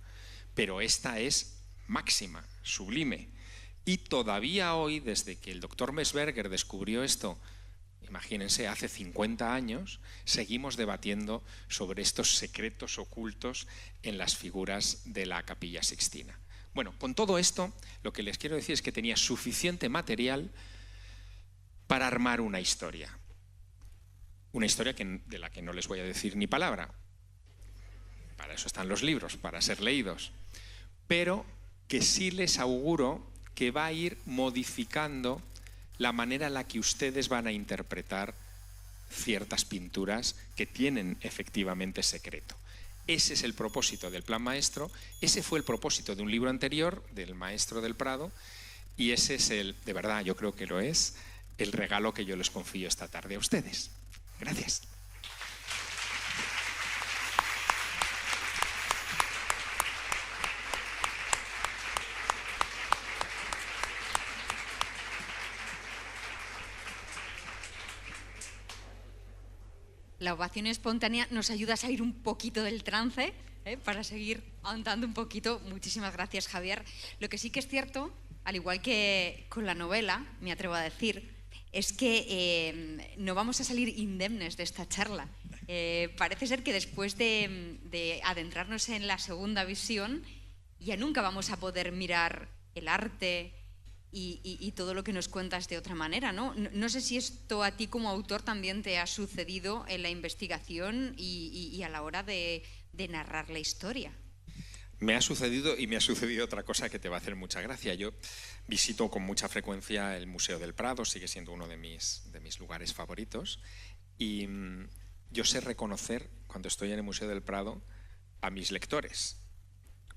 Pero esta es máxima, sublime. Y todavía hoy, desde que el doctor Messberger descubrió esto, imagínense, hace 50 años, seguimos debatiendo sobre estos secretos ocultos en las figuras de la Capilla Sixtina. Bueno, con todo esto, lo que les quiero decir es que tenía suficiente material para armar una historia. Una historia de la que no les voy a decir ni palabra. Para eso están los libros, para ser leídos. Pero que sí les auguro que va a ir modificando la manera en la que ustedes van a interpretar ciertas pinturas que tienen efectivamente secreto. Ese es el propósito del Plan Maestro, ese fue el propósito de un libro anterior, del Maestro del Prado, y ese es de verdad, yo creo que lo es, el regalo que yo les confío esta tarde a ustedes. Gracias. La ovación espontánea nos ayuda a salir un poquito del trance, para seguir ahondando un poquito. Muchísimas gracias, Javier. Lo que sí que es cierto, al igual que con la novela, me atrevo a decir, es que no vamos a salir indemnes de esta charla. Parece ser que después de adentrarnos en la segunda visión, ya nunca vamos a poder mirar el arte y todo lo que nos cuentas de otra manera, ¿no? No sé si esto a ti como autor también te ha sucedido en la investigación y a la hora de narrar la historia. Me ha sucedido, y me ha sucedido otra cosa que te va a hacer mucha gracia. Yo visito con mucha frecuencia el Museo del Prado, sigue siendo uno de mis lugares favoritos, y yo sé reconocer, cuando estoy en el Museo del Prado, a mis lectores,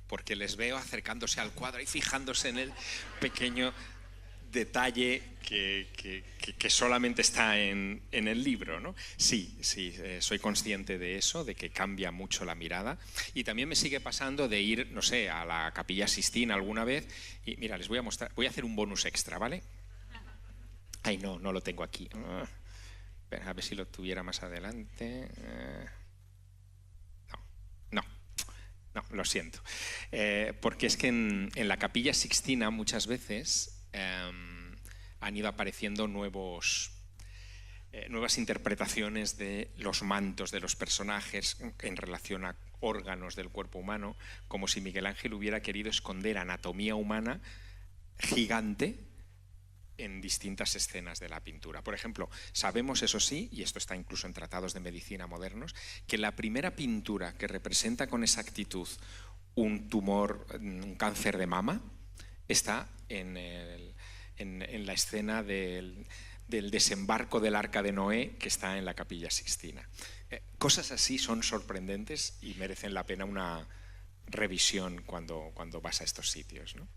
porque les veo acercándose al cuadro y fijándose en el pequeño detalle que solamente está en el libro, ¿no? Sí, soy consciente de eso, de que cambia mucho la mirada, y también me sigue pasando de ir, no sé, a la Capilla Sixtina alguna vez, y mira, les voy a mostrar, voy a hacer un bonus extra, ¿vale? Ay, no lo tengo aquí. A ver si lo tuviera más adelante. No, lo siento. Porque es que en la Capilla Sixtina muchas veces han ido apareciendo nuevas interpretaciones de los mantos de los personajes en relación a órganos del cuerpo humano, como si Miguel Ángel hubiera querido esconder anatomía humana gigante en distintas escenas de la pintura. Por ejemplo, sabemos, eso sí, y esto está incluso en tratados de medicina modernos, que la primera pintura que representa con exactitud un tumor, un cáncer de mama, está en la escena del desembarco del Arca de Noé, que está en la Capilla Sixtina. Cosas así son sorprendentes y merecen la pena una revisión cuando vas a estos sitios, ¿no?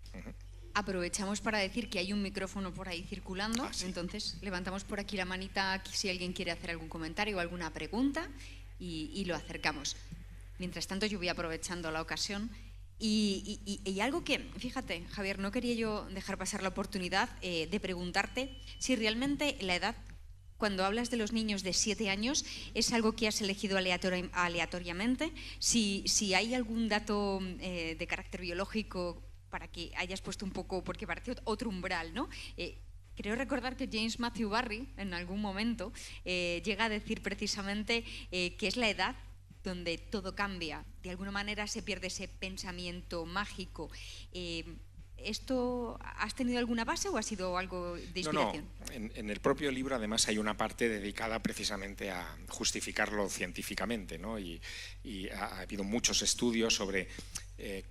Aprovechamos para decir que hay un micrófono por ahí circulando, sí. Entonces levantamos por aquí la manita si alguien quiere hacer algún comentario o alguna pregunta y lo acercamos. Mientras tanto, yo voy aprovechando la ocasión y algo que, fíjate, Javier, no quería yo dejar pasar la oportunidad de preguntarte si realmente la edad, cuando hablas de los niños de 7 años, es algo que has elegido aleatoriamente, si hay algún dato de carácter biológico para que hayas puesto un poco, porque parece otro umbral, ¿no? Creo recordar que James Matthew Barrie, en algún momento, llega a decir precisamente que es la edad donde todo cambia. De alguna manera se pierde ese pensamiento mágico. ¿Esto has tenido alguna base o ha sido algo de inspiración? No. En el propio libro, además, hay una parte dedicada precisamente a justificarlo científicamente, ¿no? Y ha habido muchos estudios sobre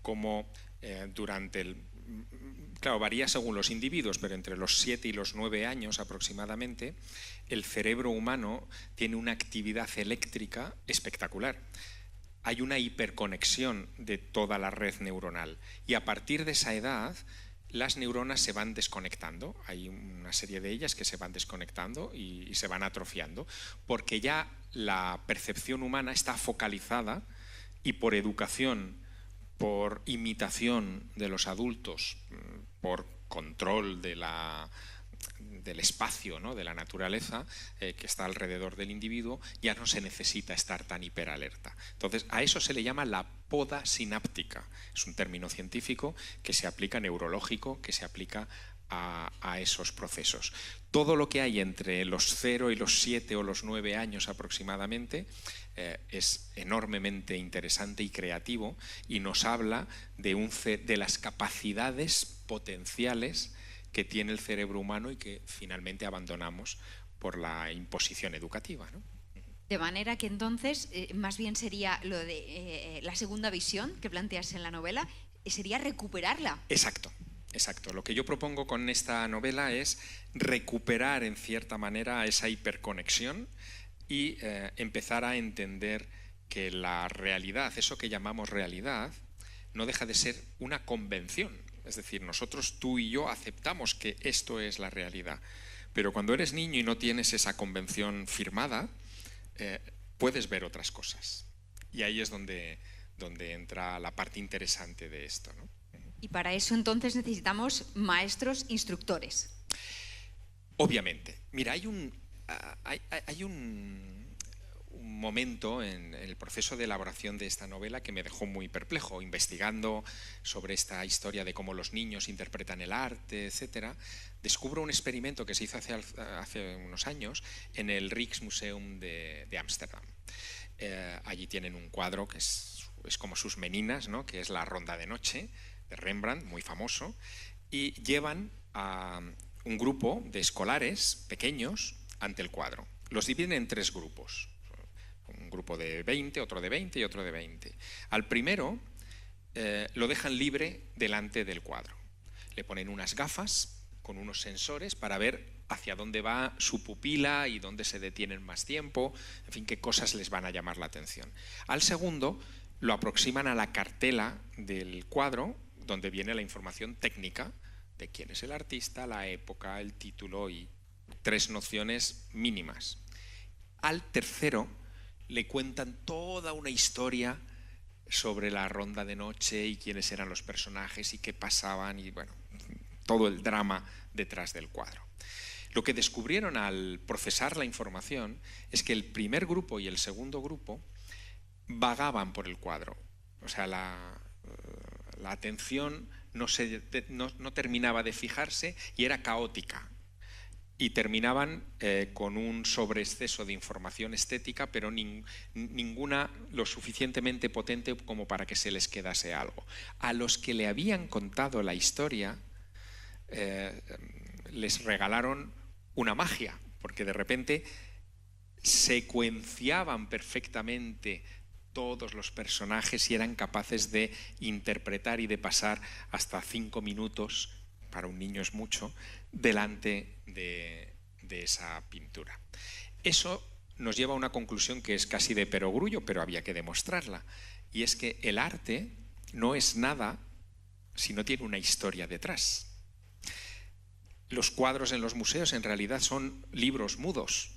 cómo claro, varía según los individuos, pero entre los 7 y los 9 años aproximadamente, el cerebro humano tiene una actividad eléctrica espectacular. Hay una hiperconexión de toda la red neuronal y a partir de esa edad las neuronas se van desconectando. Hay una serie de ellas que se van desconectando y se van atrofiando porque ya la percepción humana está focalizada y por educación, por imitación de los adultos, por control del espacio, ¿no?, de la naturaleza que está alrededor del individuo, ya no se necesita estar tan hiperalerta. Entonces, a eso se le llama la poda sináptica. Es un término científico que se aplica, neurológico, que se aplica a esos procesos. Todo lo que hay entre los 0 y los 7 o los 9 años aproximadamente es enormemente interesante y creativo y nos habla de las capacidades potenciales que tiene el cerebro humano y que finalmente abandonamos por la imposición educativa, ¿no? De manera que entonces, más bien sería lo de la segunda visión que planteas en la novela, sería recuperarla. Exacto. Lo que yo propongo con esta novela es recuperar en cierta manera esa hiperconexión y empezar a entender que la realidad, eso que llamamos realidad, no deja de ser una convención. Es decir, nosotros, tú y yo, aceptamos que esto es la realidad. Pero cuando eres niño y no tienes esa convención firmada, puedes ver otras cosas. Y ahí es donde entra la parte interesante de esto, ¿no? Y para eso entonces necesitamos maestros instructores. Obviamente. Mira, hay un momento en el proceso de elaboración de esta novela que me dejó muy perplejo, investigando sobre esta historia de cómo los niños interpretan el arte, etcétera. Descubro un experimento que se hizo hace unos años en el Rijksmuseum de Ámsterdam. Allí tienen un cuadro que es como sus meninas, ¿no?, que es la Ronda de Noche, de Rembrandt, muy famoso, y llevan a un grupo de escolares pequeños ante el cuadro. Los dividen en 3 grupos. Un grupo de 20, otro de 20 y otro de 20. Al primero lo dejan libre delante del cuadro. Le ponen unas gafas con unos sensores para ver hacia dónde va su pupila y dónde se detienen más tiempo, en fin, qué cosas les van a llamar la atención. Al segundo lo aproximan a la cartela del cuadro, donde viene la información técnica de quién es el artista, la época, el título y 3 nociones mínimas. Al tercero le cuentan toda una historia sobre la ronda de noche y quiénes eran los personajes y qué pasaban y bueno, todo el drama detrás del cuadro. Lo que descubrieron al procesar la información es que el primer grupo y el segundo grupo vagaban por el cuadro. O sea, la atención no terminaba de fijarse y era caótica. Y terminaban con un sobreexceso de información estética, pero ninguna lo suficientemente potente como para que se les quedase algo. A los que le habían contado la historia les regalaron una magia, porque de repente secuenciaban perfectamente todos los personajes y eran capaces de interpretar y de pasar hasta 5 minutos, para un niño es mucho, delante de esa pintura. Eso nos lleva a una conclusión que es casi de perogrullo, pero había que demostrarla, y es que el arte no es nada si no tiene una historia detrás. Los cuadros en los museos en realidad son libros mudos.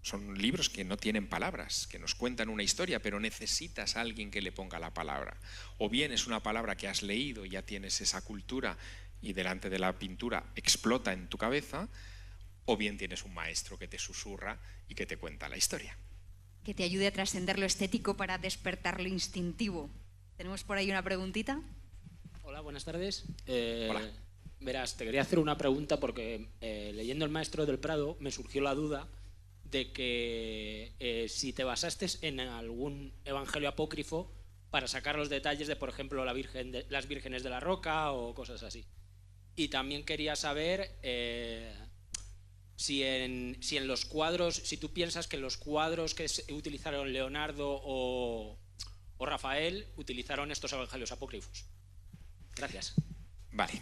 Son libros que no tienen palabras, que nos cuentan una historia, pero necesitas a alguien que le ponga la palabra. O bien es una palabra que has leído y ya tienes esa cultura y delante de la pintura explota en tu cabeza, o bien tienes un maestro que te susurra y que te cuenta la historia. Que te ayude a trascender lo estético para despertar lo instintivo. ¿Tenemos por ahí una preguntita? Hola, buenas tardes. Hola. Verás, te quería hacer una pregunta porque leyendo El Maestro del Prado me surgió la duda de que si te basaste en algún evangelio apócrifo para sacar los detalles de, por ejemplo, las vírgenes de la roca o cosas así. Y también quería saber si en los cuadros, si tú piensas que los cuadros que utilizaron Leonardo o Rafael utilizaron estos evangelios apócrifos. Gracias. Vale.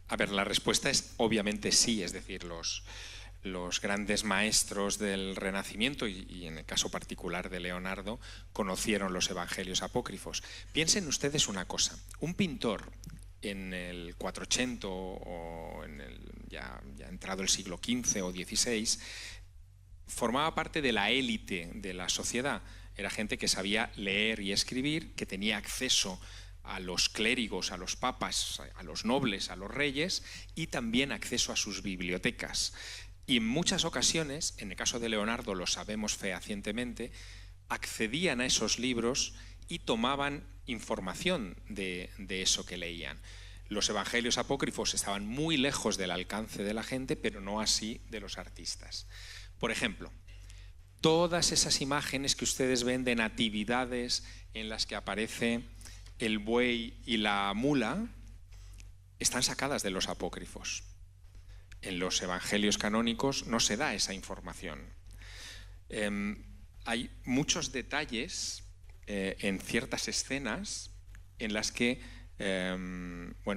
A ver, la respuesta es obviamente sí, es decir, los grandes maestros del Renacimiento y en el caso particular de Leonardo conocieron los evangelios apócrifos. Piensen ustedes una cosa, un pintor en el 480 o ya entrado el siglo XV o XVI formaba parte de la élite de la sociedad, era gente que sabía leer y escribir, que tenía acceso a los clérigos, a los papas, a los nobles, a los reyes y también acceso a sus bibliotecas. Y en muchas ocasiones, en el caso de Leonardo lo sabemos fehacientemente, accedían a esos libros y tomaban información de eso que leían. Los evangelios apócrifos estaban muy lejos del alcance de la gente, pero no así de los artistas. Por ejemplo, todas esas imágenes que ustedes ven de natividades en las que aparece el buey y la mula están sacadas de los apócrifos. En los evangelios canónicos no se da esa información. Hay muchos detalles en ciertas escenas en las que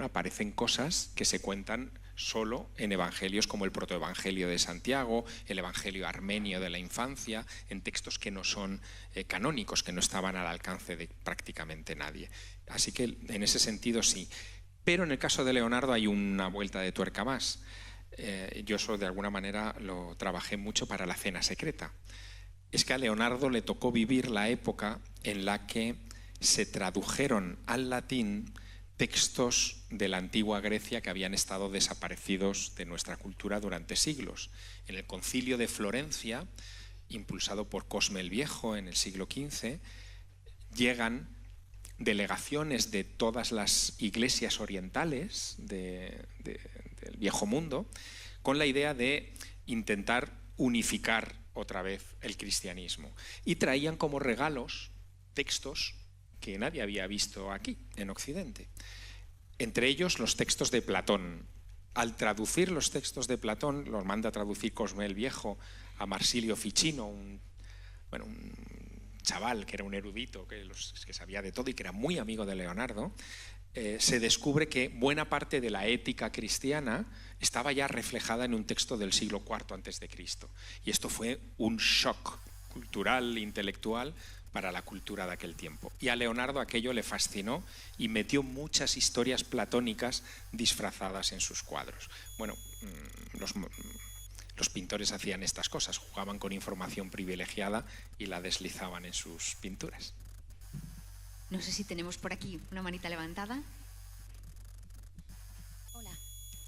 aparecen cosas que se cuentan solo en evangelios como el protoevangelio de Santiago, el evangelio armenio de la infancia, en textos que no son canónicos, que no estaban al alcance de prácticamente nadie. Así que en ese sentido sí. Pero en el caso de Leonardo hay una vuelta de tuerca más. Yo eso de alguna manera lo trabajé mucho para La Cena Secreta. Es que a Leonardo le tocó vivir la época en la que se tradujeron al latín textos de la antigua Grecia que habían estado desaparecidos de nuestra cultura durante siglos. En el Concilio de Florencia, impulsado por Cosme el Viejo en el siglo XV, llegan delegaciones de todas las iglesias orientales del Viejo Mundo con la idea de intentar unificar otra vez el cristianismo. Y traían como regalos textos que nadie había visto aquí, en Occidente. entre ellos los textos de Platón. Al traducir los textos de Platón, los manda a traducir Cosme el Viejo a Marsilio Ficino, un chaval que era un erudito, que sabía de todo y que era muy amigo de Leonardo, se descubre que buena parte de la ética cristiana estaba ya reflejada en un texto del siglo IV a.C. Y esto fue un shock cultural, intelectual, para la cultura de aquel tiempo. Y a Leonardo aquello le fascinó y metió muchas historias platónicas disfrazadas en sus cuadros. Bueno, los pintores hacían estas cosas, jugaban con información privilegiada y la deslizaban en sus pinturas. No sé si tenemos por aquí una manita levantada. Hola.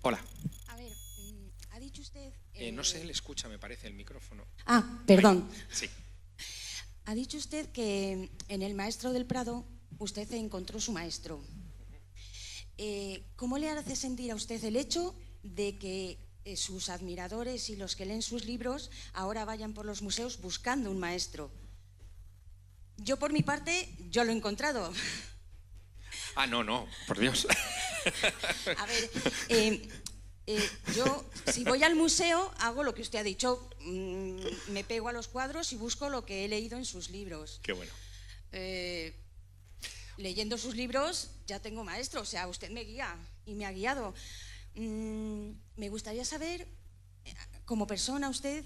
Hola. A ver, ha dicho usted... No se le escucha, me parece, el micrófono. Perdón. Ahí, sí. Ha dicho usted que en el Maestro del Prado usted encontró su maestro. ¿Cómo le hace sentir a usted el hecho de que sus admiradores y los que leen sus libros ahora vayan por los museos buscando un maestro? Yo, por mi parte, yo lo he encontrado. No, por Dios. A ver, yo, si voy al museo, hago lo que usted ha dicho, me pego a los cuadros y busco lo que he leído en sus libros. Qué bueno. Leyendo sus libros ya tengo maestro, o sea, usted me guía y me ha guiado. Me gustaría saber, como persona, usted,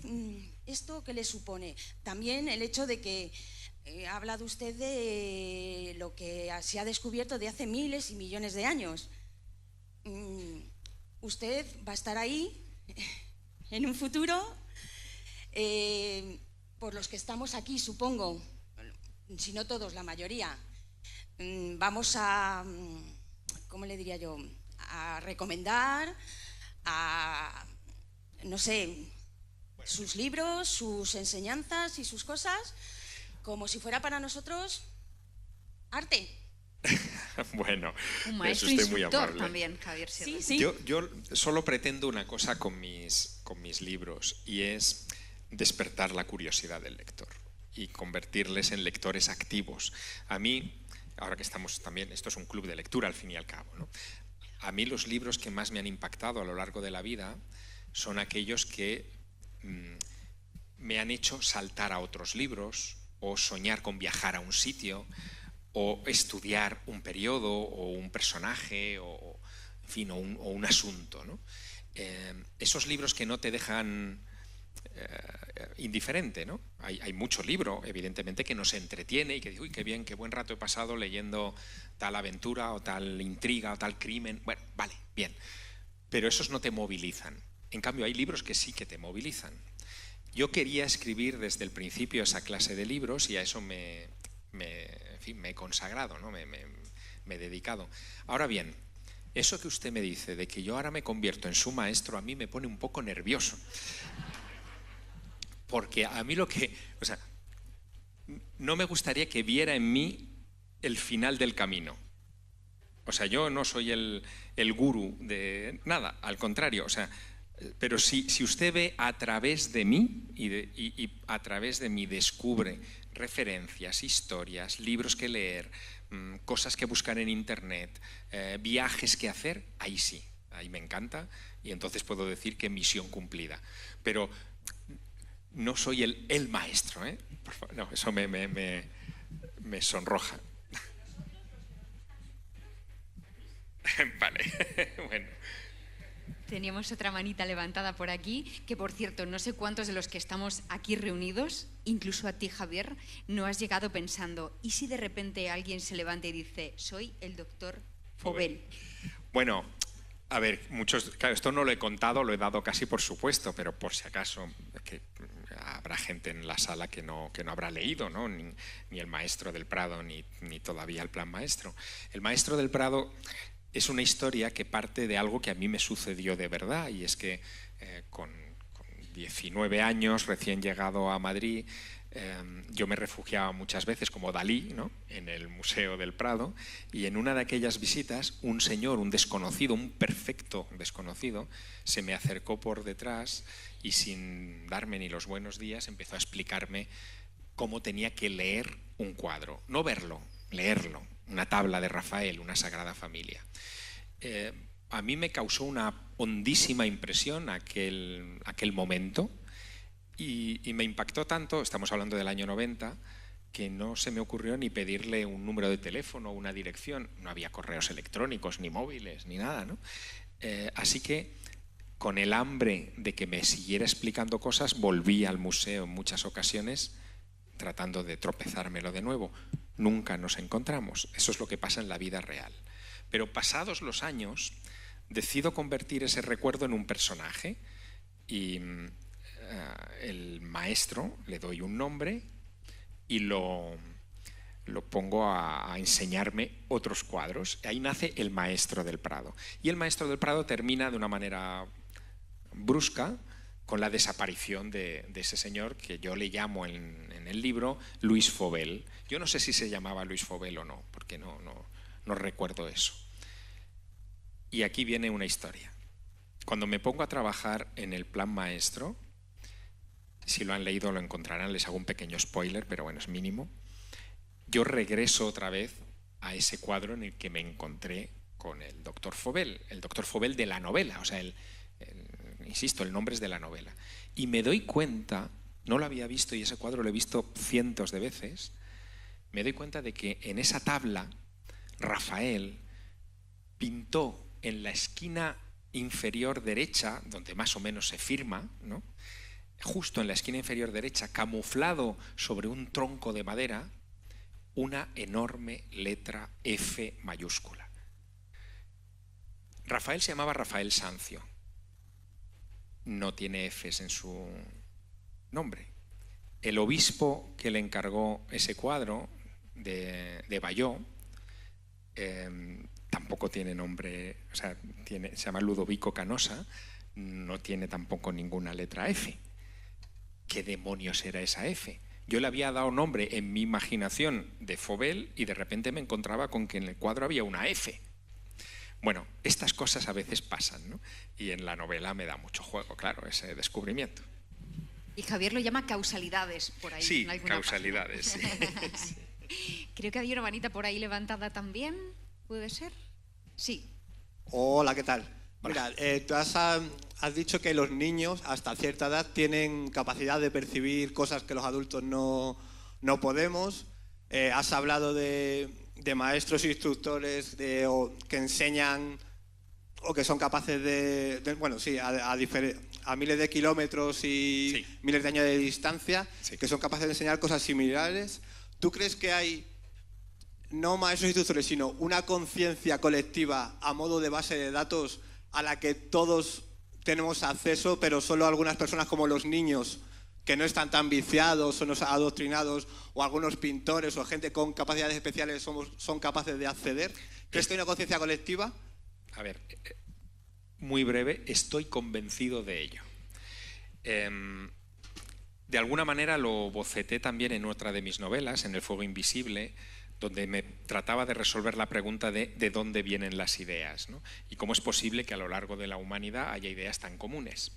¿esto qué le supone? También el hecho de que ha hablado usted de lo que se ha descubierto de hace miles y millones de años. Usted va a estar ahí en un futuro, por los que estamos aquí, supongo, si no todos, la mayoría, vamos a, ¿cómo le diría yo?, a recomendar, no sé, sus libros, sus enseñanzas y sus cosas, como si fuera para nosotros arte. Bueno, un maestro es usted muy instructor amable. también, Javier Sierra. Sí. Yo solo pretendo una cosa con mis libros, y es despertar la curiosidad del lector y convertirles en lectores activos. A mí, ahora que estamos también, esto es un club de lectura al fin y al cabo, ¿no? A mí los libros que más me han impactado a lo largo de la vida son aquellos que me han hecho saltar a otros libros, o soñar con viajar a un sitio, o estudiar un periodo o un personaje o un asunto, ¿no? Esos libros que no te dejan indiferente, ¿no? Hay mucho libro, evidentemente, que nos entretiene y que dice, uy, qué bien, qué buen rato he pasado leyendo tal aventura o tal intriga o tal crimen. Bueno, vale, bien. Pero esos no te movilizan. En cambio, hay libros que sí que te movilizan. Yo quería escribir desde el principio esa clase de libros y a eso me he consagrado, ¿no? me he dedicado. Ahora bien, eso que usted me dice de que yo ahora me convierto en su maestro, a mí me pone un poco nervioso. Porque a mí no me gustaría que viera en mí el final del camino. O sea, yo no soy el gurú de nada, al contrario, o sea, pero si usted ve a través de mí y a través de mí descubre referencias, historias, libros que leer, cosas que buscar en internet, viajes que hacer, ahí sí, ahí me encanta y entonces puedo decir que misión cumplida. Pero no soy el maestro, ¿eh? Por favor, no, eso me sonroja. Vale, bueno. Teníamos otra manita levantada por aquí, que por cierto, no sé cuántos de los que estamos aquí reunidos, incluso a ti, Javier, no has llegado pensando, ¿y si de repente alguien se levanta y dice, soy el doctor Fauvel? Bueno, a ver, claro, esto no lo he contado, lo he dado casi por supuesto, pero por si acaso, que habrá gente en la sala que no habrá leído, ¿no? Ni el Maestro del Prado, ni todavía el Plan Maestro. El Maestro del Prado es una historia que parte de algo que a mí me sucedió de verdad, y es que con 19 años, recién llegado a Madrid, yo me refugiaba muchas veces como Dalí, ¿no?, en el Museo del Prado, y en una de aquellas visitas un señor, un desconocido, un perfecto desconocido, se me acercó por detrás y sin darme ni los buenos días empezó a explicarme cómo tenía que leer un cuadro, no verlo, leerlo, una tabla de Rafael, una Sagrada Familia. a mí me causó una hondísima impresión aquel momento y me impactó tanto, estamos hablando del año 90, que no se me ocurrió ni pedirle un número de teléfono o una dirección. No había correos electrónicos, ni móviles, ni nada, ¿no? Así que, con el hambre de que me siguiera explicando cosas, volví al museo en muchas ocasiones tratando de tropezármelo de nuevo. Nunca nos encontramos. Eso es lo que pasa en la vida real. Pero pasados los años, decido convertir ese recuerdo en un personaje y el maestro, le doy un nombre y lo pongo a enseñarme otros cuadros. Ahí nace El Maestro del Prado. Y El Maestro del Prado termina de una manera brusca con la desaparición de ese señor que yo le llamo en el libro Luis Fauvel. Yo no sé si se llamaba Luis Fauvel o no, porque no recuerdo eso. Y aquí viene una historia. Cuando me pongo a trabajar en el plan maestro, si lo han leído lo encontrarán, les hago un pequeño spoiler, pero bueno, es mínimo. Yo regreso otra vez a ese cuadro en el que me encontré con el doctor Fauvel de la novela, o sea, insisto, el nombre es de la novela. Y me doy cuenta, no lo había visto y ese cuadro lo he visto cientos de veces, me doy cuenta de que en esa tabla Rafael pintó en la esquina inferior derecha, donde más o menos se firma, ¿no? Justo en la esquina inferior derecha, camuflado sobre un tronco de madera, una enorme letra F mayúscula. Rafael se llamaba Rafael Sanzio. No tiene Fs en su nombre. El obispo que le encargó ese cuadro de Bayeux tampoco tiene nombre, o sea, se llama Ludovico Canosa, no tiene tampoco ninguna letra F. ¿Qué demonios era esa F? Yo le había dado nombre en mi imaginación de Fauvel y de repente me encontraba con que en el cuadro había una F. Bueno, estas cosas a veces pasan, ¿no? Y en la novela me da mucho juego, claro, ese descubrimiento. Y Javier lo llama causalidades por ahí. Sí, ¿no? causalidades. Sí. Creo que había una manita por ahí levantada también, ¿puede ser? Sí. Hola, ¿qué tal? Mira, tú has dicho que los niños hasta cierta edad tienen capacidad de percibir cosas que los adultos no podemos. Has hablado de maestros e instructores que enseñan o que son capaces a miles de kilómetros y sí, miles de años de distancia, sí, que son capaces de enseñar cosas similares. ¿Tú crees que hay, no maestros e instructores, sino una conciencia colectiva a modo de base de datos a la que todos tenemos acceso, pero solo algunas personas como los niños que no están tan viciados o no adoctrinados, o algunos pintores o gente con capacidades especiales son capaces de acceder? ¿Crees que hay una conciencia colectiva? A ver, muy breve, estoy convencido de ello. De alguna manera lo boceté también en otra de mis novelas, en El fuego invisible, donde me trataba de resolver la pregunta de dónde vienen las ideas, ¿no? Y cómo es posible que a lo largo de la humanidad haya ideas tan comunes.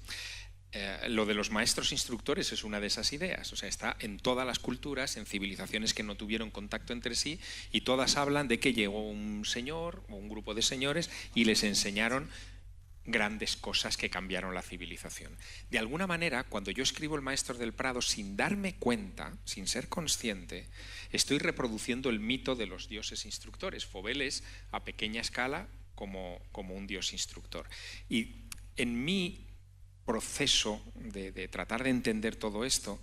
Lo de los maestros instructores es una de esas ideas, o sea, está en todas las culturas, en civilizaciones que no tuvieron contacto entre sí, y todas hablan de que llegó un señor o un grupo de señores y les enseñaron grandes cosas que cambiaron la civilización. De alguna manera, cuando yo escribo El Maestro del Prado, sin darme cuenta, sin ser consciente, estoy reproduciendo el mito de los dioses instructores. Fauvel es a pequeña escala como un dios instructor. Y en mi proceso de tratar de entender todo esto,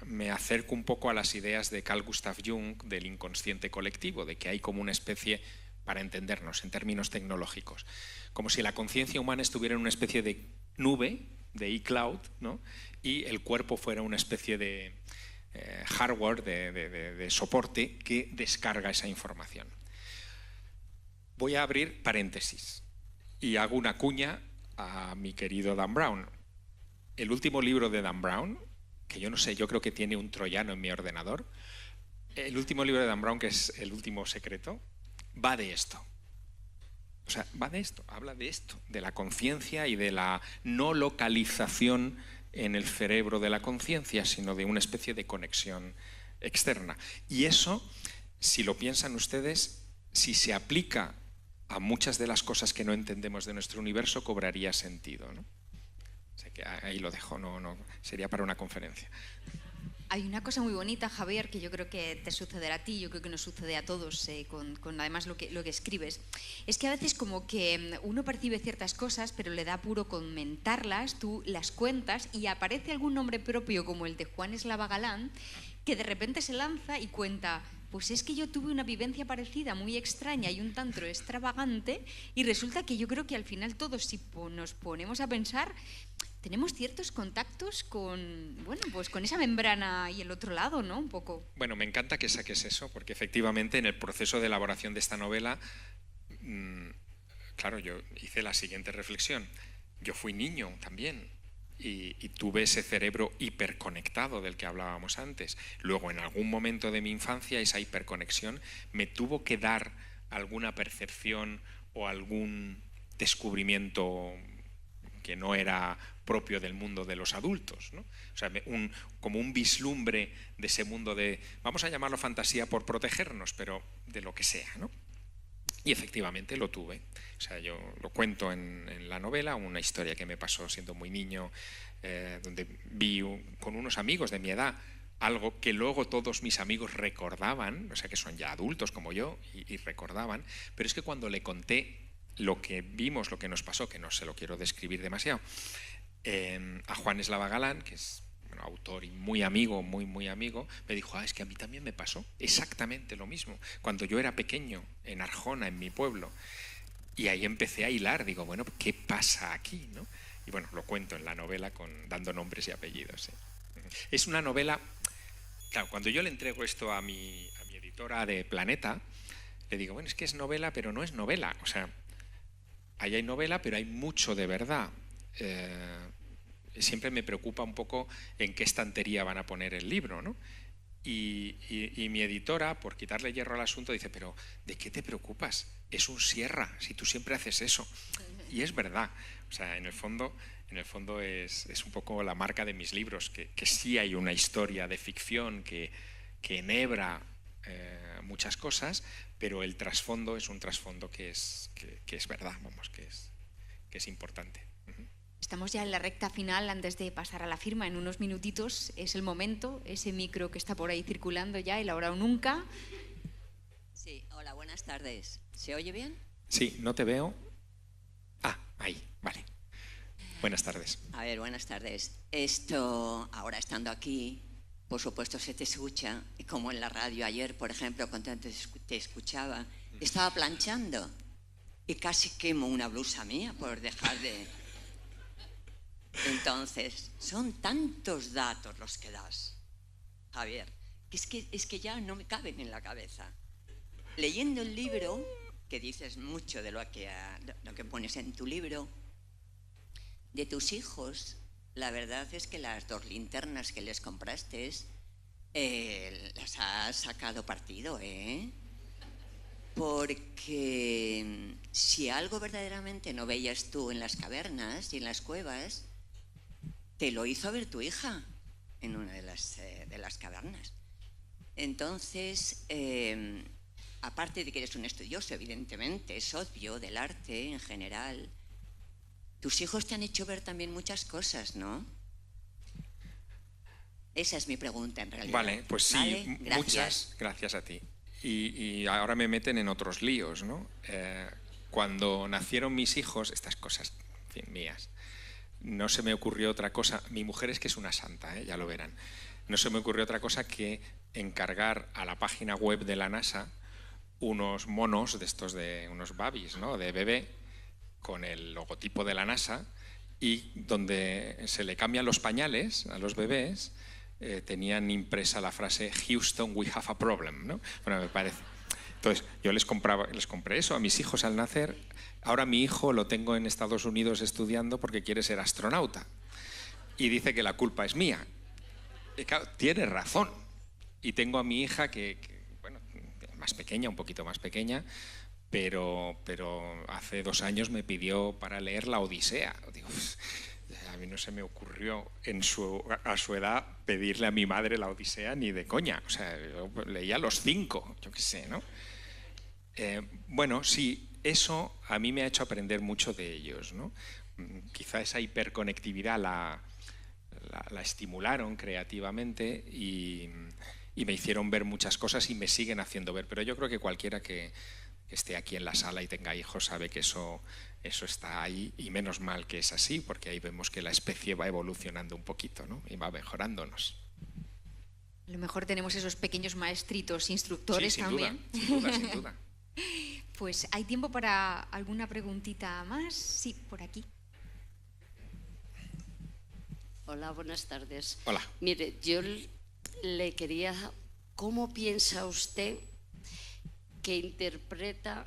me acerco un poco a las ideas de Carl Gustav Jung del inconsciente colectivo, de que hay como una especie, para entendernos en términos tecnológicos, como si la conciencia humana estuviera en una especie de nube, de iCloud, ¿no? Y el cuerpo fuera una especie de hardware, de soporte que descarga esa información. Voy a abrir paréntesis y hago una cuña a mi querido Dan Brown. El último libro de Dan Brown, que yo no sé, yo creo que tiene un troyano en mi ordenador, el último libro de Dan Brown, que es El último secreto, va de esto. O sea, va de esto, habla de esto, de la conciencia y de la no localización en el cerebro de la conciencia, sino de una especie de conexión externa. Y eso, si lo piensan ustedes, si se aplica a muchas de las cosas que no entendemos de nuestro universo cobraría sentido, ¿no? O sea que ahí lo dejo, no sería para una conferencia. Hay una cosa muy bonita, Javier, que yo creo que te sucederá a ti, yo creo que nos sucede a todos con además lo que escribes. Es que a veces como que uno percibe ciertas cosas, pero le da apuro comentarlas, tú las cuentas y aparece algún nombre propio como el de Juan Eslava Galán, que de repente se lanza y cuenta: pues es que yo tuve una vivencia parecida, muy extraña y un tanto extravagante, y resulta que yo creo que al final todos, si nos ponemos a pensar, tenemos ciertos contactos con, bueno, pues con esa membrana y el otro lado, ¿no? Un poco. Bueno, me encanta que saques eso, porque efectivamente en el proceso de elaboración de esta novela, claro, yo hice la siguiente reflexión. Yo fui niño también y tuve ese cerebro hiperconectado del que hablábamos antes. Luego, en algún momento de mi infancia, esa hiperconexión me tuvo que dar alguna percepción o algún descubrimiento que no era propio del mundo de los adultos, ¿no? O sea, como un vislumbre de ese mundo de, vamos a llamarlo fantasía por protegernos, pero de lo que sea, ¿no? Y efectivamente lo tuve. O sea, yo lo cuento en la novela, una historia que me pasó siendo muy niño, donde vi con unos amigos de mi edad algo que luego todos mis amigos recordaban, o sea, que son ya adultos como yo, y recordaban, pero es que cuando le conté lo que vimos, lo que nos pasó, que no se lo quiero describir demasiado, a Juan Eslava Galán, que es autor y muy amigo, muy amigo, me dijo: es que a mí también me pasó exactamente lo mismo, cuando yo era pequeño, en Arjona, en mi pueblo. Y ahí empecé a hilar, digo, bueno, ¿qué pasa aquí, no? Y bueno, lo cuento en la novela dando nombres y apellidos, ¿sí? Es una novela, claro, cuando yo le entrego esto a mi editora de Planeta, le digo, bueno, es que es novela, pero no es novela, o sea, ahí hay novela, pero hay mucho de verdad. Siempre me preocupa un poco en qué estantería van a poner el libro, ¿no? Y mi editora, por quitarle hierro al asunto, dice: pero ¿de qué te preocupas? Es un Sierra, si tú siempre haces eso. Y es verdad. O sea, en el fondo es un poco la marca de mis libros, que sí hay una historia de ficción que enhebra muchas cosas, pero el trasfondo es un trasfondo que es verdad, vamos, que es importante. Estamos ya en la recta final, antes de pasar a la firma, en unos minutitos. Es el momento, ese micro que está por ahí circulando ya, el ahora o nunca. Sí, hola, buenas tardes. ¿Se oye bien? Sí, no te veo. Ahí, vale. Buenas tardes. A ver, buenas tardes. Ahora estando aquí, por supuesto se te escucha, como en la radio ayer, por ejemplo, cuando te escuchaba, estaba planchando y casi quemo una blusa mía por dejar de... Entonces, son tantos datos los que das, Javier, que es que ya no me caben en la cabeza. Leyendo el libro, que dices mucho de lo que pones en tu libro, de tus hijos, la verdad es que las 2 linternas que les compraste, las has sacado partido, ¿eh? Porque si algo verdaderamente no veías tú en las cavernas y en las cuevas, te lo hizo ver tu hija en una de las cavernas. Entonces, aparte de que eres un estudioso, evidentemente, es obvio, del arte en general, tus hijos te han hecho ver también muchas cosas, ¿no? Esa es mi pregunta, en realidad. Vale, pues sí, ¿vale? muchas, gracias a ti. Y ahora me meten en otros líos, ¿no? Cuando nacieron mis hijos, estas cosas, en fin, mías, no se me ocurrió otra cosa. Mi mujer es que es una santa, ya lo verán. No se me ocurrió otra cosa que encargar a la página web de la NASA unos monos de estos, de unos babys, ¿no? De bebé, con el logotipo de la NASA, y donde se le cambian los pañales a los bebés, tenían impresa la frase "Houston, we have a problem", ¿no? Bueno, me parece. Entonces, yo les compré eso a mis hijos al nacer. Ahora mi hijo lo tengo en Estados Unidos estudiando porque quiere ser astronauta. Y dice que la culpa es mía. Y claro, tiene razón. Y tengo a mi hija que bueno, más pequeña, un poquito más pequeña, pero hace 2 años me pidió para leer la Odisea. Digo, a mí no se me ocurrió a su edad pedirle a mi madre la Odisea ni de coña. O sea, yo leía los 5, yo qué sé, ¿no? Bueno, sí, eso a mí me ha hecho aprender mucho de ellos, ¿no? Quizá esa hiperconectividad la estimularon creativamente y me hicieron ver muchas cosas y me siguen haciendo ver. Pero yo creo que cualquiera que esté aquí en la sala y tenga hijos sabe que eso está ahí, y menos mal que es así, porque ahí vemos que la especie va evolucionando un poquito, ¿no? Y va mejorándonos. A lo mejor tenemos esos pequeños maestritos, instructores sí, sin también. Duda, sin duda, sin duda. Pues hay tiempo para alguna preguntita más. Sí, por aquí. Hola, buenas tardes. Hola. Mire, yo le quería... ¿Cómo piensa usted que interpreta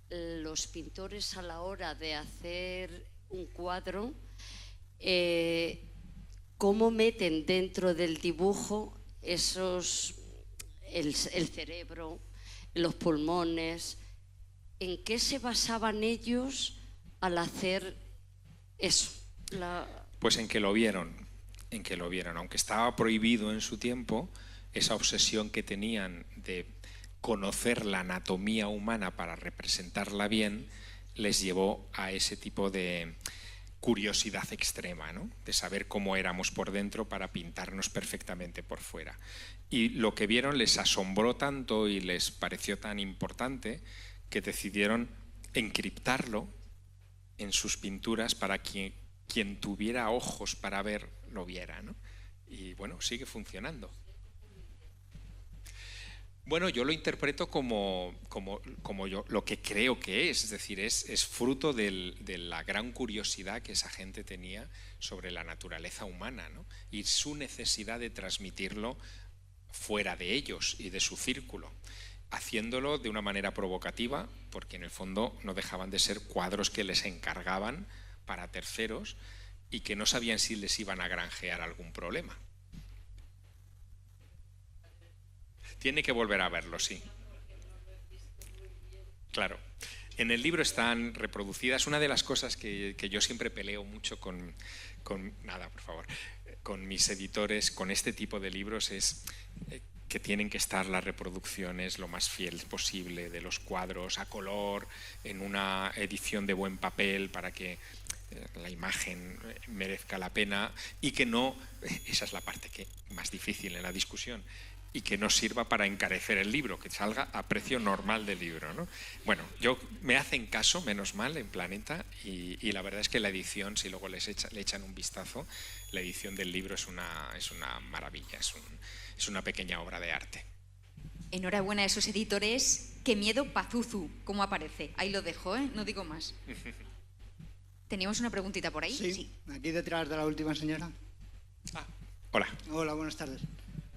los pintores a la hora de hacer un cuadro? ¿Cómo meten dentro del dibujo el cerebro, los pulmones? ¿En qué se basaban ellos al hacer eso? Pues en que lo vieron, aunque estaba prohibido en su tiempo, esa obsesión que tenían de conocer la anatomía humana para representarla bien, les llevó a ese tipo de curiosidad extrema, ¿no? De saber cómo éramos por dentro para pintarnos perfectamente por fuera. Y lo que vieron les asombró tanto y les pareció tan importante que decidieron encriptarlo en sus pinturas para que quien tuviera ojos para ver lo viera, ¿no? Y bueno, sigue funcionando. Bueno, yo lo interpreto como yo lo que creo que es decir, es fruto de la gran curiosidad que esa gente tenía sobre la naturaleza humana, ¿no? Y su necesidad de transmitirlo fuera de ellos y de su círculo, haciéndolo de una manera provocativa, porque en el fondo no dejaban de ser cuadros que les encargaban para terceros y que no sabían si les iban a granjear algún problema. Tiene que volver a verlo, sí. Claro. En el libro están reproducidas. Una de las cosas que yo siempre peleo mucho con mis editores, con este tipo de libros, es que tienen que estar las reproducciones lo más fieles posible de los cuadros a color, en una edición de buen papel para que la imagen merezca la pena y que no, esa es la parte más difícil en la discusión, y que no sirva para encarecer el libro, que salga a precio normal del libro, ¿no? Bueno, me hacen caso, menos mal, en Planeta, y la verdad es que la edición, si luego le echan un vistazo, la edición del libro es una maravilla, es una pequeña obra de arte. Enhorabuena a esos editores. Qué miedo, Pazuzu, ¿cómo aparece? Ahí lo dejo, ¿eh? No digo más. ¿Teníamos una preguntita por ahí? Sí, aquí detrás de la última señora. Hola. Hola, buenas tardes.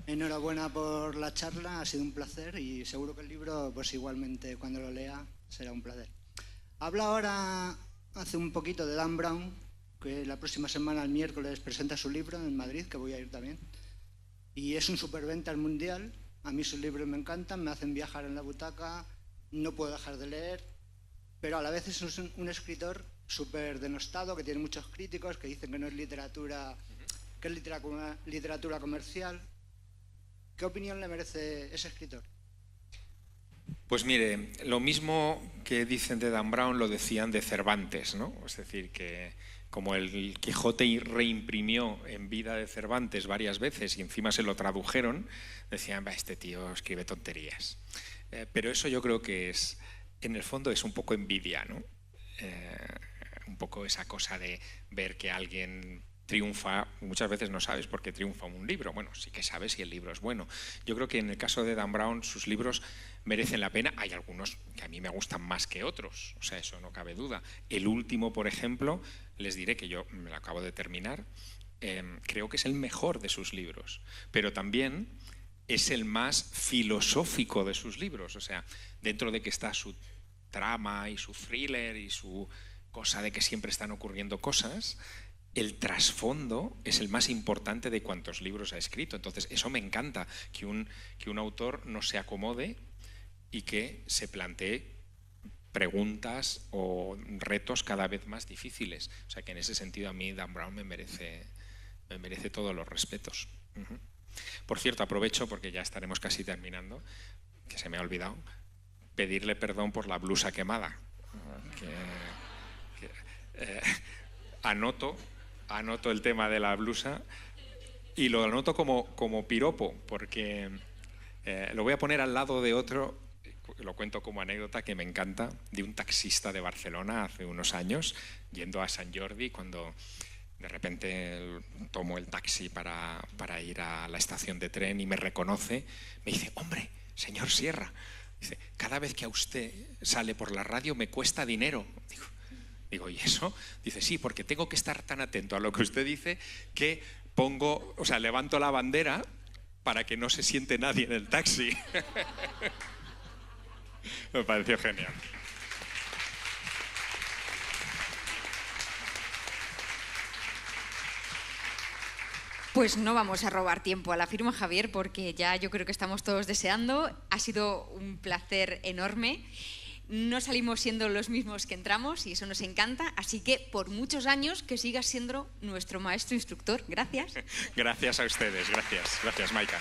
Enhorabuena por la charla, ha sido un placer y seguro que el libro, pues igualmente cuando lo lea, será un placer. Habla ahora, hace un poquito, de Dan Brown, que la próxima semana, el miércoles, presenta su libro en Madrid, que voy a ir también. Y es un superventas mundial. A mí sus libros me encantan, me hacen viajar en la butaca, no puedo dejar de leer, pero a la vez es un escritor súper denostado, que tiene muchos críticos que dicen que no es literatura, que es literatura comercial. ¿Qué opinión le merece ese escritor? Pues mire, lo mismo que dicen de Dan Brown lo decían de Cervantes, ¿no? Es decir, que como el Quijote reimprimió en vida de Cervantes varias veces y encima se lo tradujeron, decían, este tío escribe tonterías. Pero eso yo creo que en el fondo es un poco envidia, ¿no? Un poco esa cosa de ver que alguien triunfa, muchas veces no sabes por qué triunfa un libro. Bueno, sí que sabes si el libro es bueno. Yo creo que en el caso de Dan Brown sus libros merecen la pena. Hay algunos que a mí me gustan más que otros, o sea, eso no cabe duda. El último, por ejemplo, les diré que yo me lo acabo de terminar, creo que es el mejor de sus libros, pero también es el más filosófico de sus libros. O sea, dentro de que está su trama y su thriller y su cosa de que siempre están ocurriendo cosas, el trasfondo es el más importante de cuantos libros ha escrito. Entonces, eso me encanta, que un autor no se acomode y que se plantee preguntas o retos cada vez más difíciles. O sea, que en ese sentido a mí Dan Brown me merece todos los respetos. Por cierto, aprovecho, porque ya estaremos casi terminando, que se me ha olvidado, pedirle perdón por la blusa quemada. Anoto el tema de la blusa y lo anoto como piropo, porque lo voy a poner al lado de otro, lo cuento como anécdota que me encanta, de un taxista de Barcelona hace unos años, yendo a Sant Jordi, cuando de repente tomo el taxi para ir a la estación de tren y me reconoce, me dice: hombre, señor Sierra, dice, cada vez que a usted sale por la radio me cuesta dinero. Digo, ¿y eso? Dice, sí, porque tengo que estar tan atento a lo que usted dice que levanto la bandera para que no se siente nadie en el taxi. Me pareció genial. Pues no vamos a robar tiempo a la firma, Javier, porque ya yo creo que estamos todos deseando. Ha sido un placer enorme. No salimos siendo los mismos que entramos y eso nos encanta. Así que por muchos años que sigas siendo nuestro maestro instructor. Gracias. Gracias a ustedes. Gracias. Gracias, Maika.